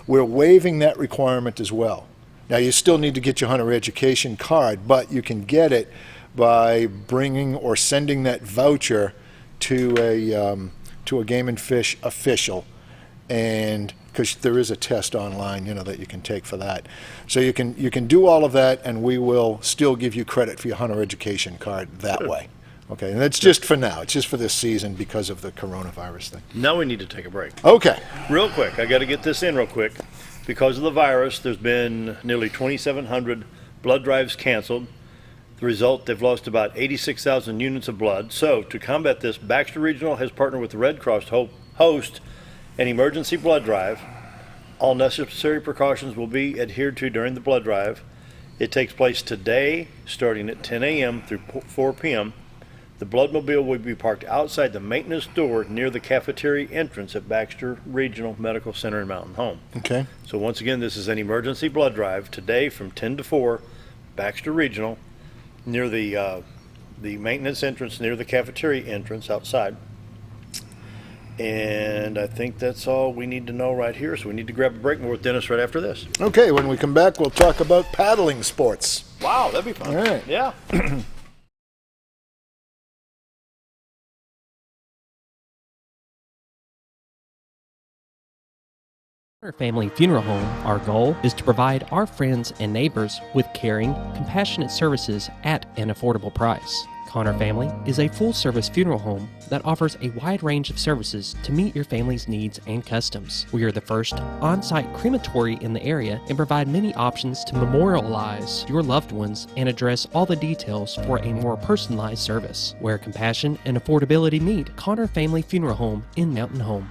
We're waiving that requirement as well. Now, you still need to get your hunter education card, but you can get it by bringing or sending that voucher to a Game and Fish official, and because there is a test online, that you can take for that. So you can do all of that, and we will still give you credit for your hunter education card that way. Okay, and that's just for now. It's just for this season because of the coronavirus thing. Now we need to take a break. Okay. Real quick, I got to get this in real quick. Because of the virus, there's been nearly 2,700 blood drives canceled. The result, they've lost about 86,000 units of blood. So to combat this, Baxter Regional has partnered with the Red Cross to host an emergency blood drive. All necessary precautions will be adhered to during the blood drive. It takes place today, starting at 10 a.m. through 4 p.m. The bloodmobile will be parked outside the maintenance door near the cafeteria entrance at Baxter Regional Medical Center in Mountain Home. Okay. So once again, this is an emergency blood drive today from 10 to 4, Baxter Regional, near the maintenance entrance, near the cafeteria entrance outside. And I think that's all we need to know right here. So we need to grab a break. More with Dennis right after this. Okay, when we come back, we'll talk about paddling sports. Wow, that'd be fun. All right. Yeah. Our family funeral home, our goal is to provide our friends and neighbors with caring, compassionate services at an affordable price. Connor Family is a full-service funeral home that offers a wide range of services to meet your family's needs and customs. We are the first on-site crematory in the area and provide many options to memorialize your loved ones and address all the details for a more personalized service. Where compassion and affordability meet, Connor Family Funeral Home in Mountain Home.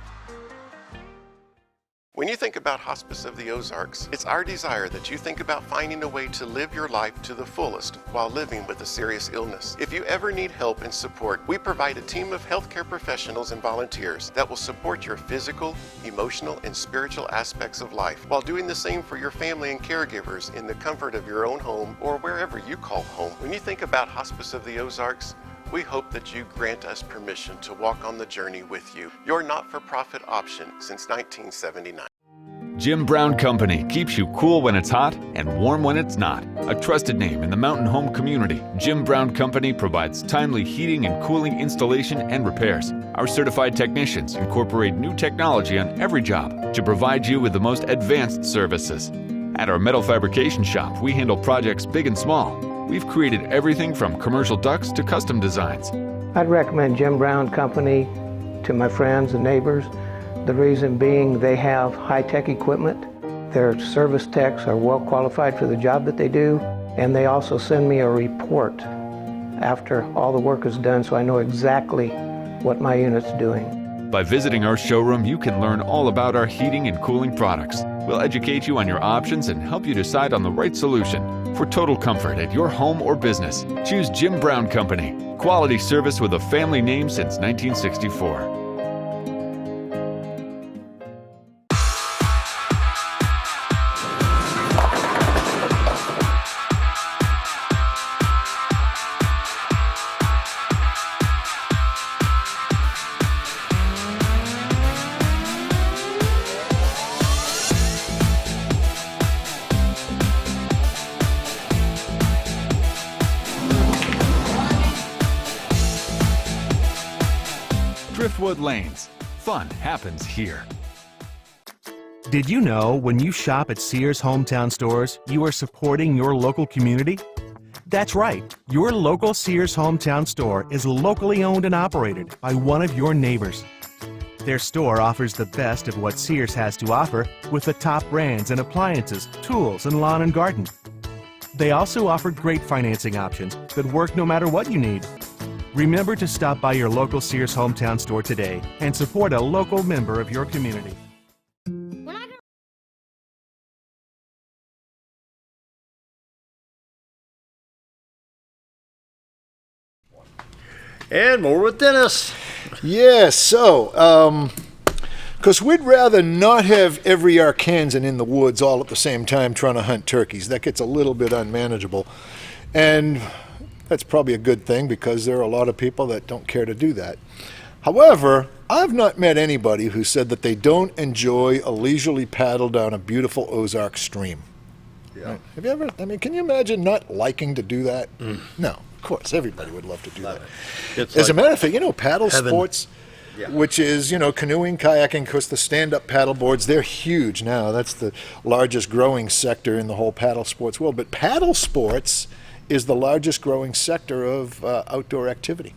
When you think about Hospice of the Ozarks, it's our desire that you think about finding a way to live your life to the fullest while living with a serious illness. If you ever need help and support, we provide a team of healthcare professionals and volunteers that will support your physical, emotional, and spiritual aspects of life while doing the same for your family and caregivers in the comfort of your own home or wherever you call home. When you think about Hospice of the Ozarks, we hope that you grant us permission to walk on the journey with you. Your not-for-profit option since 1979. Jim Brown Company keeps you cool when it's hot and warm when it's not. A trusted name in the mountain home community, Jim Brown Company provides timely heating and cooling installation and repairs. Our certified technicians incorporate new technology on every job to provide you with the most advanced services. At our metal fabrication shop, we handle projects big and small. We've created everything from commercial ducts to custom designs. I'd recommend Jim Brown Company to my friends and neighbors. The reason being they have high-tech equipment. Their service techs are well qualified for the job that they do, and they also send me a report after all the work is done so I know exactly what my unit's doing. By visiting our showroom, you can learn all about our heating and cooling products. We'll educate you on your options and help you decide on the right solution. For total comfort at your home or business, choose Jim Brown Company. Quality service with a family name since 1964. Driftwood Lanes. Fun happens here. Did you know when you shop at Sears Hometown Stores, you are supporting your local community? That's right. Your local Sears Hometown Store is locally owned and operated by one of your neighbors. Their store offers the best of what Sears has to offer with the top brands and appliances, tools, and lawn and garden. They also offer great financing options that work no matter what you need. Remember to stop by your local Sears Hometown Store today and support a local member of your community. And more with Dennis. Yeah, so, because we'd rather not have every Arkansan in the woods all at the same time trying to hunt turkeys. That gets a little bit unmanageable. And that's probably a good thing because there are a lot of people that don't care to do that. However, I've not met anybody who said that they don't enjoy a leisurely paddle down a beautiful Ozark stream. Yeah. Right? Have you ever, can you imagine not liking to do that? No, of course, everybody would love to do that. As a matter of fact, paddle sports, which is, canoeing, kayaking, of course, the stand-up paddle boards, they're huge now. That's the largest growing sector in the whole paddle sports world. But paddle sports is the largest growing sector of outdoor activity.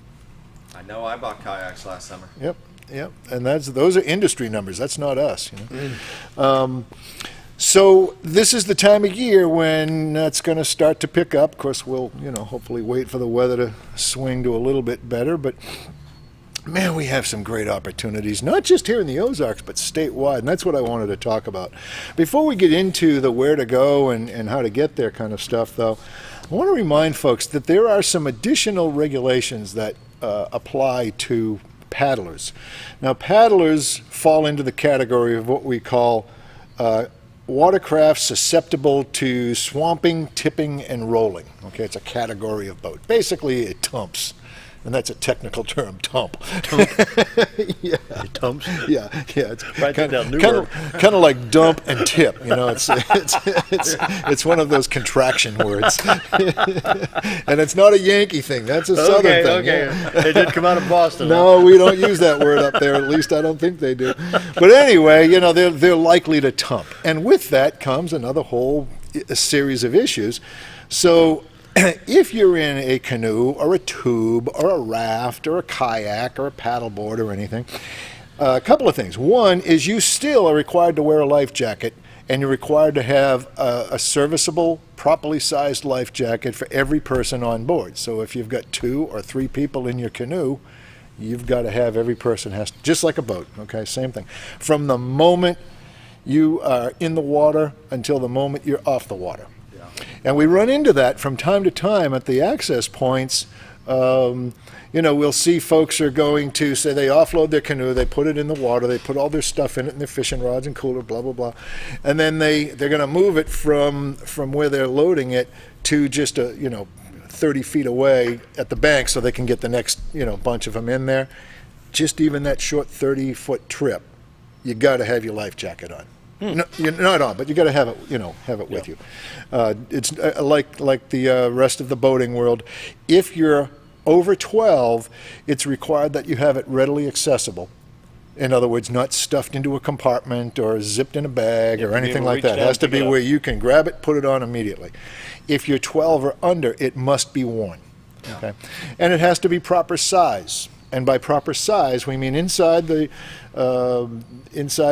I know I bought kayaks last summer. Yep, and those are industry numbers. That's not us. So this is the time of year when that's going to start to pick up. Of course, we'll hopefully wait for the weather to swing to a little bit better. But man, we have some great opportunities, not just here in the Ozarks, but statewide, and that's what I wanted to talk about. Before we get into the where to go and how to get there kind of stuff, though, I want to remind folks that there are some additional regulations that apply to paddlers. Now, paddlers fall into the category of what we call watercraft susceptible to swamping, tipping, and rolling. Okay, it's a category of boat. Basically, it tumps. And that's a technical term, tump. Yeah. It tumps? Yeah. It's Write that down. Kind of like dump and tip. It's one of those contraction words. And it's not a Yankee thing. That's a Southern thing. Okay. It did come out of Boston. No, we don't use that word up there. At least I don't think they do. But anyway, they're likely to tump. And with that comes another whole series of issues. So if you're in a canoe or a tube or a raft or a kayak or a paddleboard or anything, a couple of things. One is you still are required to wear a life jacket, and you're required to have a serviceable, properly sized life jacket for every person on board. So if you've got 2 or 3 people in your canoe, you've got to have every person just like a boat, okay, same thing. From the moment you are in the water until the moment you're off the water. And we run into that from time to time at the access points. We'll see folks are going to, say they offload their canoe, they put it in the water, they put all their stuff in it and their fishing rods and cooler, blah, blah, blah. And then they're going to move it from where they're loading it to just 30 feet away at the bank so they can get the next, bunch of them in there. Just even that short 30-foot trip, you got to have your life jacket on. No, you're not on, but you got to have it, with you. It's like the rest of the boating world. If you're over 12, it's required that you have it readily accessible. In other words, not stuffed into a compartment or zipped in a bag or anything like that. It has to be where you can grab it, put it on immediately. If you're 12 or under, it must be worn. Okay, and it has to be proper size. And by proper size, we mean inside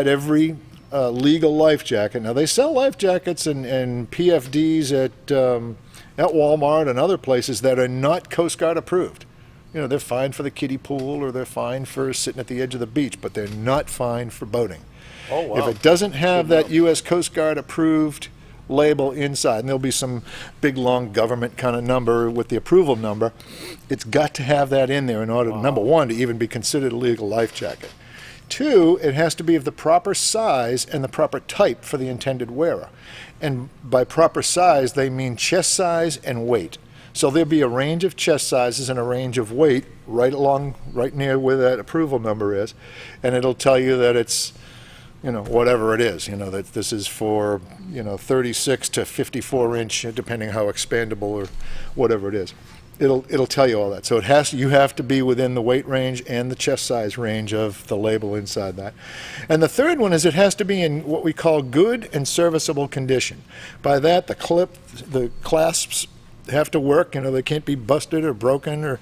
every legal life jacket. Now, they sell life jackets and PFDs at Walmart and other places that are not Coast Guard approved. You know, they're fine for the kiddie pool or they're fine for sitting at the edge of the beach, but they're not fine for boating. Oh, wow. If it doesn't have that U.S. Coast Guard approved label inside, and there'll be some big long government kind of number with the approval number, it's got to have that in there in order, number one, to even be considered a legal life jacket. Two, it has to be of the proper size and the proper type for the intended wearer. And by proper size, they mean chest size and weight. So there'll be a range of chest sizes and a range of weight right near where that approval number is, and it'll tell you that it's, you know, whatever it is, you know, that this is for, you know, 36 to 54 inch, depending how expandable or whatever it is. It'll tell you all that. So you have to be within the weight range and the chest size range of the label inside that. And the third one is it has to be in what we call good and serviceable condition. By that, the clasps have to work. You know, they can't be busted or broken, or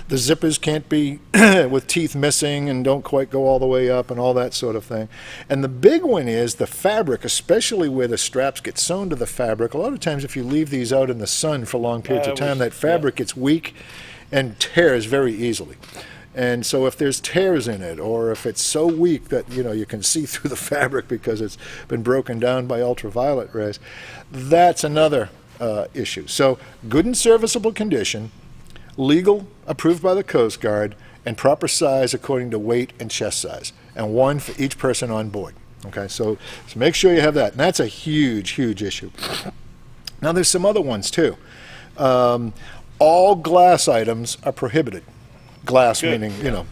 the zippers can't be with teeth missing and don't quite go all the way up and all that sort of thing. And the big one is the fabric, especially where the straps get sewn to the fabric. A lot of times if you leave these out in the sun for long periods of time, that fabric gets weak and tears very easily. And so if there's tears in it, or if it's so weak that, you know, you can see through the fabric because it's been broken down by ultraviolet rays, that's another issue. So good and serviceable condition, legal, approved by the Coast Guard, and proper size according to weight and chest size, and one for each person on board. Okay, so make sure you have that, and that's a huge, huge issue. Now there's some other ones too. All glass items are prohibited. Glass meaning, you know,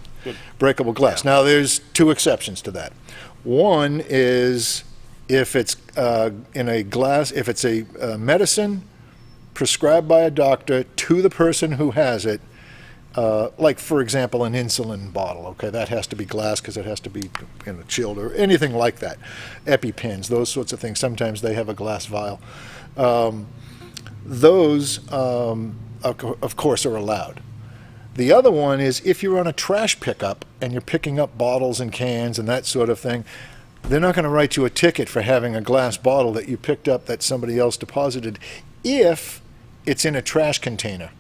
breakable glass. Now there's two exceptions to that. One is if it's in a glass, if it's a medicine prescribed by a doctor to the person who has it, like for example an insulin bottle, okay, that has to be glass because it has to be, you know, chilled, or anything like that. EpiPens, those sorts of things. Sometimes they have a glass vial. Those, of course, are allowed. The other one is if you're on a trash pickup and you're picking up bottles and cans and that sort of thing, they're not going to write you a ticket for having a glass bottle that you picked up that somebody else deposited if it's in a trash container,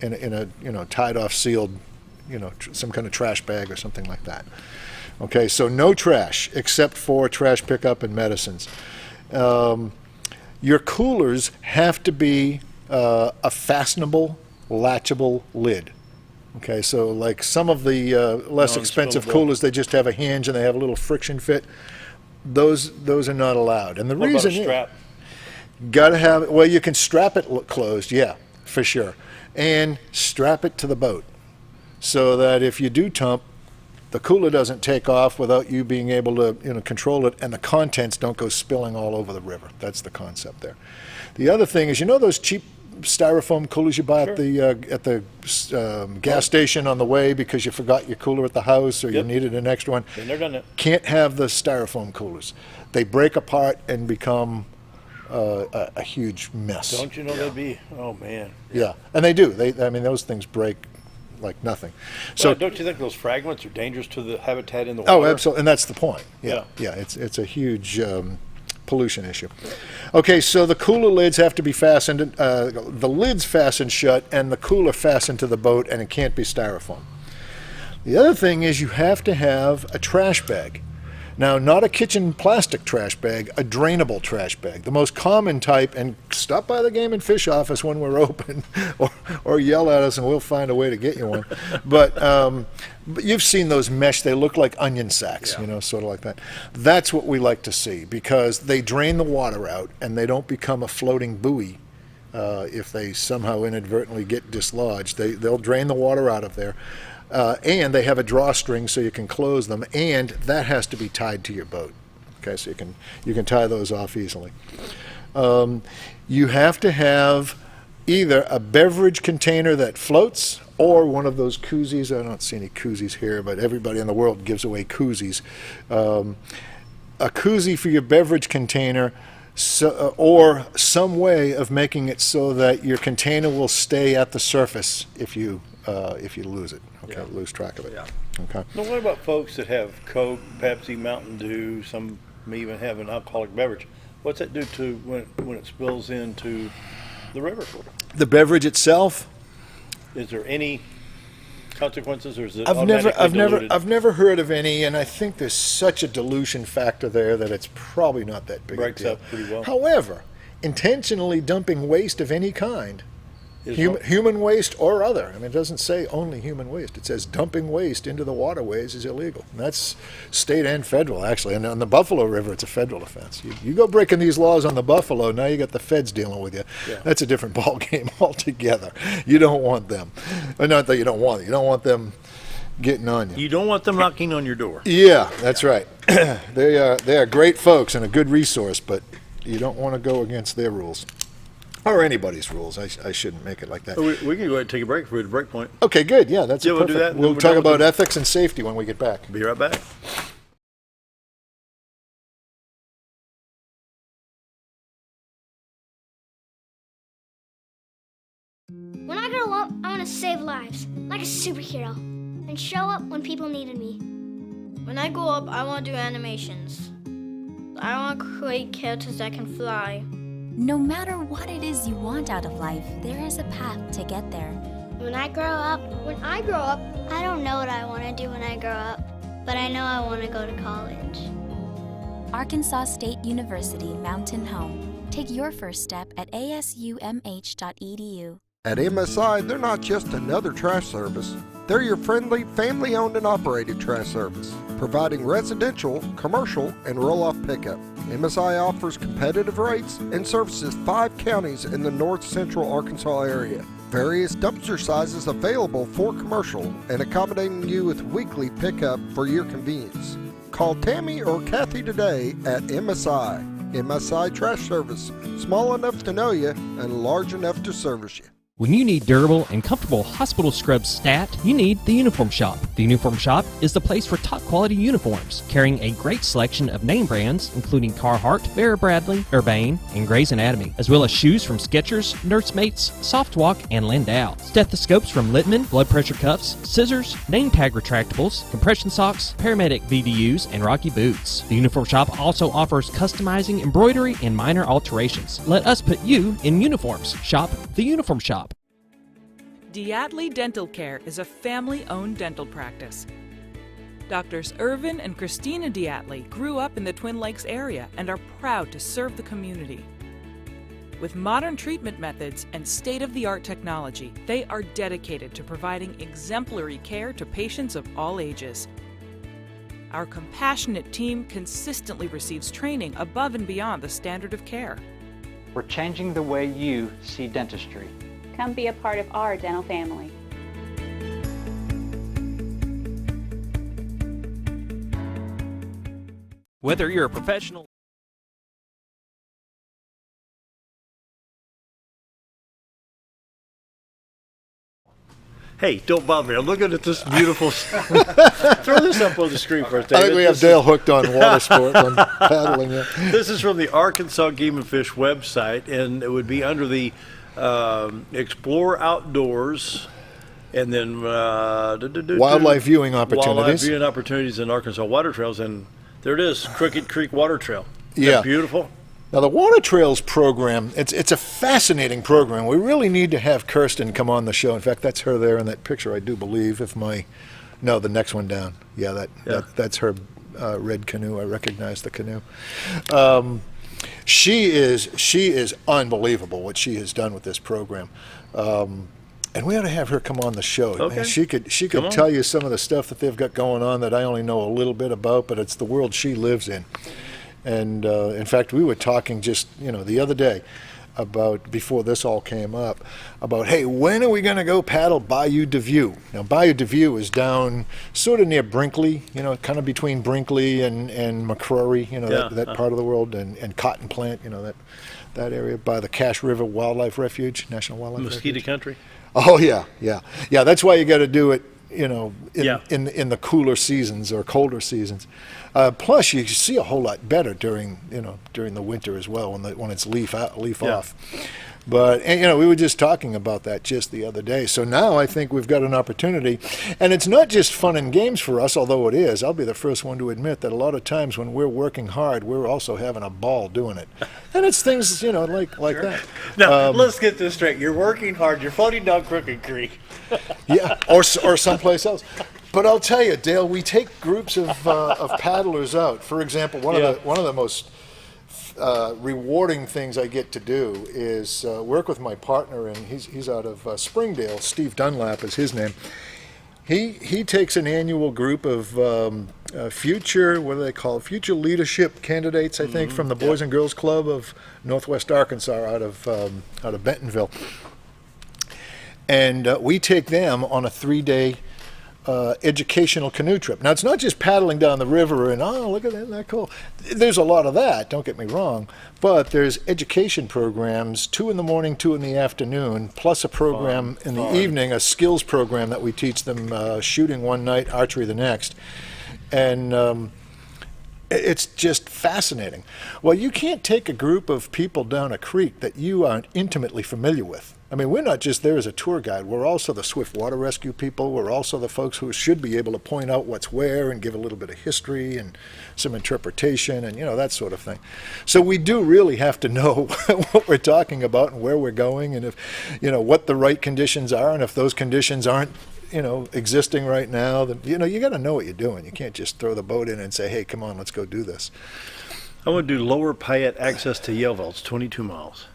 in a you know, tied off, sealed, you know, some kind of trash bag or something like that. Okay, so no trash except for trash pickup and medicines. Your coolers have to be a fastenable, latchable lid. Okay, so like some of the less expensive coolers, they just have a hinge and they have a little friction fit. Those are not allowed. And the reason is, strap? Got to have, well, you can strap it closed, yeah, for sure, and strap it to the boat so that if you do tump, the cooler doesn't take off without you being able to, you know, control it, and the contents don't go spilling all over the river. That's the concept there. The other thing is, you know those cheap styrofoam coolers you buy at the gas station on the way because you forgot your cooler at the house or you needed an extra one? And they're done. Can't have the styrofoam coolers. They break apart and become a huge mess. Don't you know they'd be? Oh man. Yeah, and they do. I mean, those things break like nothing. So don't you think those fragments are dangerous to the habitat in the water? Oh, absolutely, and that's the point. Yeah. It's a huge pollution issue. Okay, so the cooler lids have to be fastened, the lid's fastened shut and the cooler fastened to the boat, and it can't be styrofoam. The other thing is you have to have a trash bag. Now, not a kitchen plastic trash bag, a drainable trash bag. The most common type, and stop by the Game and Fish office when we're open or yell at us and we'll find a way to get you one. But you've seen those mesh, they look like onion sacks, you know, sort of like that. That's what we like to see because they drain the water out and they don't become a floating buoy if they somehow inadvertently get dislodged. They'll drain the water out of there. And they have a drawstring so you can close them, and that has to be tied to your boat. Okay, so you can tie those off easily. You have to have either a beverage container that floats or one of those koozies. I don't see any koozies here, but everybody in the world gives away koozies. A koozie for your beverage container, or some way of making it so that your container will stay at the surface if you if you lose it. Okay, lose track of it. Yeah. Okay. Now, what about folks that have Coke, Pepsi, Mountain Dew? Some may even have an alcoholic beverage. What's that do to when it spills into the river? The beverage itself. Is there any consequences, or is it I've diluted? never heard of any, and I think there's such a dilution factor there that it's probably not that big Breaks a deal. up pretty well. However, intentionally dumping waste of any kind, Is human waste or other. I mean, it doesn't say only human waste. It says dumping waste into the waterways is illegal. And that's state and federal, actually. And on the Buffalo River, it's a federal offense. You go breaking these laws on the Buffalo, now you got the feds dealing with you. Yeah. That's a different ball game altogether. You don't want them. Or not that you don't want it. You don't want them getting on you. You don't want them knocking on your door. Yeah, that's right. They are great folks and a good resource, but you don't want to go against their rules. Or anybody's rules. I shouldn't make it like that. We can go ahead and take a break for the break point. Okay, good. Yeah, that's Yeah, we'll perfect. do that, and We'll then we're talk done with about the- ethics and safety when we get back. Be right back. When I grow up, I want to save lives, like a superhero, and show up when people needed me. When I grow up, I want to do animations. I want to create characters that can fly. No matter what it is you want out of life, there is a path to get there. When I grow up, I don't know what I want to do when I grow up, but I know I want to go to college. Arkansas State University Mountain Home. Take your first step at asumh.edu. At MSI, they're not just another trash service. They're your friendly, family-owned and operated trash service, providing residential, commercial, and roll-off pickup. MSI offers competitive rates and services 5 counties in the north central Arkansas area. Various dumpster sizes available for commercial and accommodating you with weekly pickup for your convenience. Call Tammy or Kathy today at MSI. MSI Trash Service, small enough to know you and large enough to service you. When you need durable and comfortable hospital scrubs stat, you need the Uniform Shop. The Uniform Shop is the place for top quality uniforms, carrying a great selection of name brands, including Carhartt, Vera Bradley, Urbane, and Grey's Anatomy, as well as shoes from Skechers, Nursemates, Softwalk, and Landau, stethoscopes from Littman, blood pressure cuffs, scissors, name tag retractables, compression socks, paramedic VDUs, and Rocky boots. The Uniform Shop also offers customizing, embroidery, and minor alterations. Let us put you in uniforms. Shop the Uniform Shop. Diatley Dental Care is a family-owned dental practice. Doctors Irvin and Christina Diatley grew up in the Twin Lakes area and are proud to serve the community. With modern treatment methods and state-of-the-art technology, they are dedicated to providing exemplary care to patients of all ages. Our compassionate team consistently receives training above and beyond the standard of care. We're changing the way you see dentistry. Come be a part of our dental family. Whether you're a professional Hey, don't bother me. I'm looking at this beautiful. Throw this up on the screen for us, David. I think we have Dale hooked on water sport and paddling. Yeah. This is from the Arkansas Game and Fish website, and it would be under the Explore Outdoors, and then wildlife viewing opportunities. Wildlife viewing opportunities in Arkansas water trails, and there it is, Crooked Creek Water Trail. Isn't that beautiful? Now, the Water Trails program, it's a fascinating program. We really need to have Kirsten come on the show. In fact, that's her there in that picture, I do believe. The next one down. Yeah, that's her red canoe. I recognize the canoe. She is unbelievable what she has done with this program. And we ought to have her come on the show. Okay. Man, she could tell you some of the stuff that they've got going on that I only know a little bit about, but it's the world she lives in. And in fact, we were talking just the other day about, before this all came up, about, hey, when are we going to go paddle Bayou de View? Now, Bayou de View is down sort of near Brinkley, kind of between Brinkley and McCrory, that part of the world, and Cotton Plant, that area by the Cache River Wildlife Refuge, National Wildlife Mosquito Refuge. Country. Oh yeah. That's why you got to do it, in the cooler seasons or colder seasons. Plus, you see a whole lot better during the winter as well when it's leaf off. But, and, you know, we were just talking about that just the other day. So now I think we've got an opportunity. And it's not just fun and games for us, although it is. I'll be the first one to admit that a lot of times when we're working hard, we're also having a ball doing it. And it's things, you know, like that. Now, let's get this straight. You're working hard. You're floating down Crooked Creek. Yeah, or someplace else. But I'll tell you, Dale, we take groups of paddlers out. For example, one of the most rewarding things I get to do is work with my partner, and he's out of Springdale. Steve Dunlap is his name. He takes an annual group of future leadership candidates, I think, from the Boys and Girls Club of Northwest Arkansas, out of Bentonville, and we take them on a 3-day educational canoe trip. Now, it's not just paddling down the river and, oh, look at that, isn't that cool? There's a lot of that, don't get me wrong, but there's education programs, 2 in the morning, 2 in the afternoon, plus a program in the evening, a skills program that we teach them, shooting one night, archery the next. And it's just fascinating. Well, you can't take a group of people down a creek that you aren't intimately familiar with. I mean, we're not just there as a tour guide. We're also the swift water rescue people. We're also the folks who should be able to point out what's where and give a little bit of history and some interpretation and, you know, that sort of thing. So we do really have to know what we're talking about and where we're going, and if, you know, what the right conditions are, and if those conditions aren't, you know, existing right now, then, you know, you got to know what you're doing. You can't just throw the boat in and say, hey, come on, let's go do this. I want to do Lower Payette access to Yellville. It's 22 miles.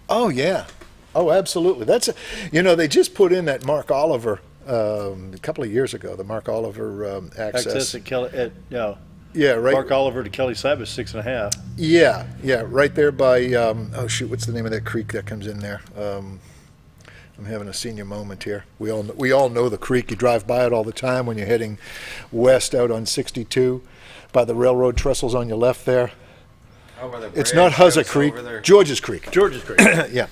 Oh, yeah. Oh, absolutely. That's, you know, they just put in that Mark Oliver a couple of years ago, the Mark Oliver access. At Kelly, yeah, right. Mark Oliver to Kelly Side is 6.5. Yeah, right there by, oh shoot, what's the name of that creek that comes in there? I'm having a senior moment here. We all know the creek. You drive by it all the time when you're heading west out on 62 by the railroad trestles on your left there. It's not Huzza Creek, George's Creek. George's Creek. Yeah.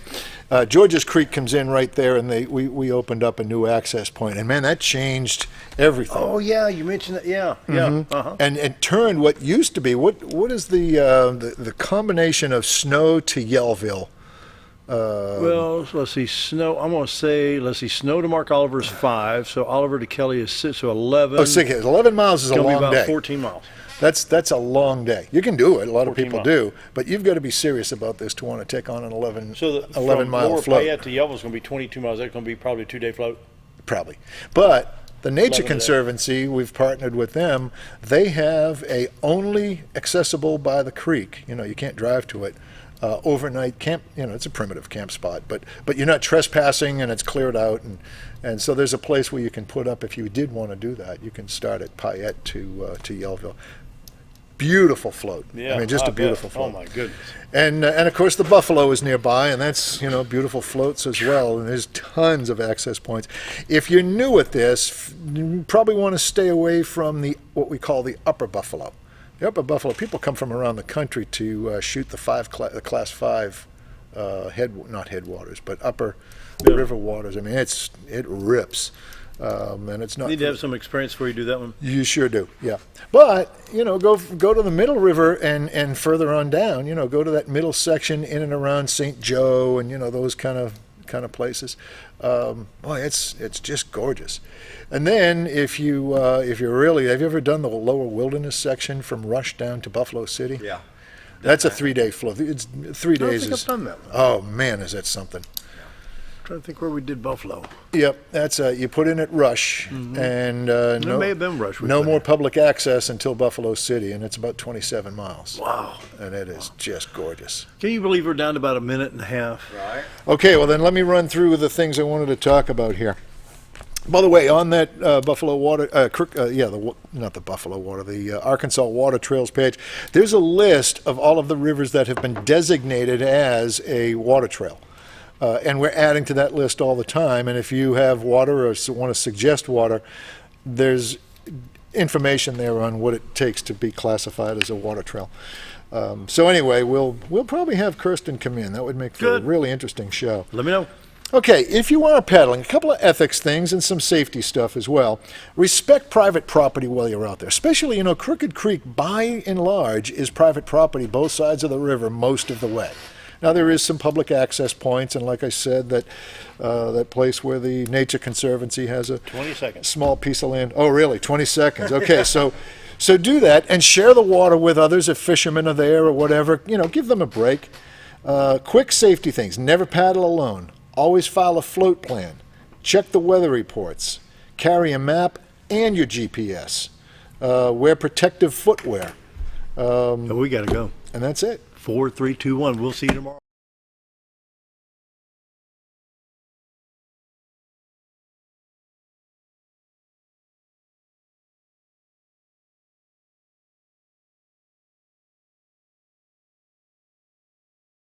George's Creek comes in right there, and we opened up a new access point, and man, that changed everything. Oh yeah, you mentioned that. Yeah, mm-hmm. And turned what used to be what is the combination of Snow to Yellville. Well, let's see, Snow. I'm going to say, let's see, Snow to Mark Oliver is 5, so Oliver to Kelly is 6, so 11. Oh, 11 miles is a long day. It's going to be about 14 miles. That's a long day. You can do it. A lot of people do, but you've got to be serious about this to want to take on an 11 mile float. So Lower Payette to Yellville is going to be 22 miles. That's going to be probably a 2-day float. Probably, but the Nature Conservancy, we've partnered with them. They have a only accessible by the creek. You know, you can't drive to it. Overnight camp, you know, it's a primitive camp spot, but you're not trespassing, and it's cleared out, and so there's a place where you can put up if you did want to do that. You can start at Payette to Yellville. Beautiful float. Yeah, I mean, just a beautiful float. Oh my goodness. And of course the Buffalo is nearby, and that's, you know, beautiful floats as well. And there's tons of access points. If you're new at this, you probably want to stay away from what we call the Upper Buffalo. The Upper Buffalo, people come from around the country to shoot the Class 5 not headwaters, but upper river waters. I mean, it rips. And it's not. You need to have some experience before you do that one. You sure do, yeah. But, you know, go to the Middle River and further on down. You know, go to that middle section in and around St. Joe and, you know, those kind of places. Boy, it's just gorgeous. And then if you're really, have you ever done the Lower Wilderness section from Rush down to Buffalo City? Yeah. That's a 3-day float. It's 3 days. I don't think I've done that one. Oh man, is that something? I'm trying to think where we did Buffalo. Yep, that's you put in at Rush, and it may have been Rush. No more public access until Buffalo City, and it's about 27 miles. Wow, and it is just gorgeous. Can you believe we're down to about a minute and a half? Right. Okay, well then let me run through the things I wanted to talk about here. By the way, on that Buffalo Water, not the Buffalo Water, the Arkansas Water Trails page, there's a list of all of the rivers that have been designated as a water trail. And we're adding to that list all the time. And if you have water or want to suggest water, there's information there on what it takes to be classified as a water trail. So anyway, we'll probably have Kirsten come in. That would make for a really interesting show. Let me know. Okay, if you are paddling, a couple of ethics things and some safety stuff as well. Respect private property while you're out there. Especially, you know, Crooked Creek, by and large, is private property both sides of the river most of the way. Now there is some public access points, and like I said, that place where the Nature Conservancy has a 20 seconds. Small piece of land. Oh, really? 20 seconds. Okay, so do that and share the water with others if fishermen are there or whatever. You know, give them a break. Quick safety things. Never paddle alone. Always file a float plan. Check the weather reports. Carry a map and your GPS. Wear protective footwear. We got to go. And that's it. 4, 3, 2, 1. We'll see you tomorrow.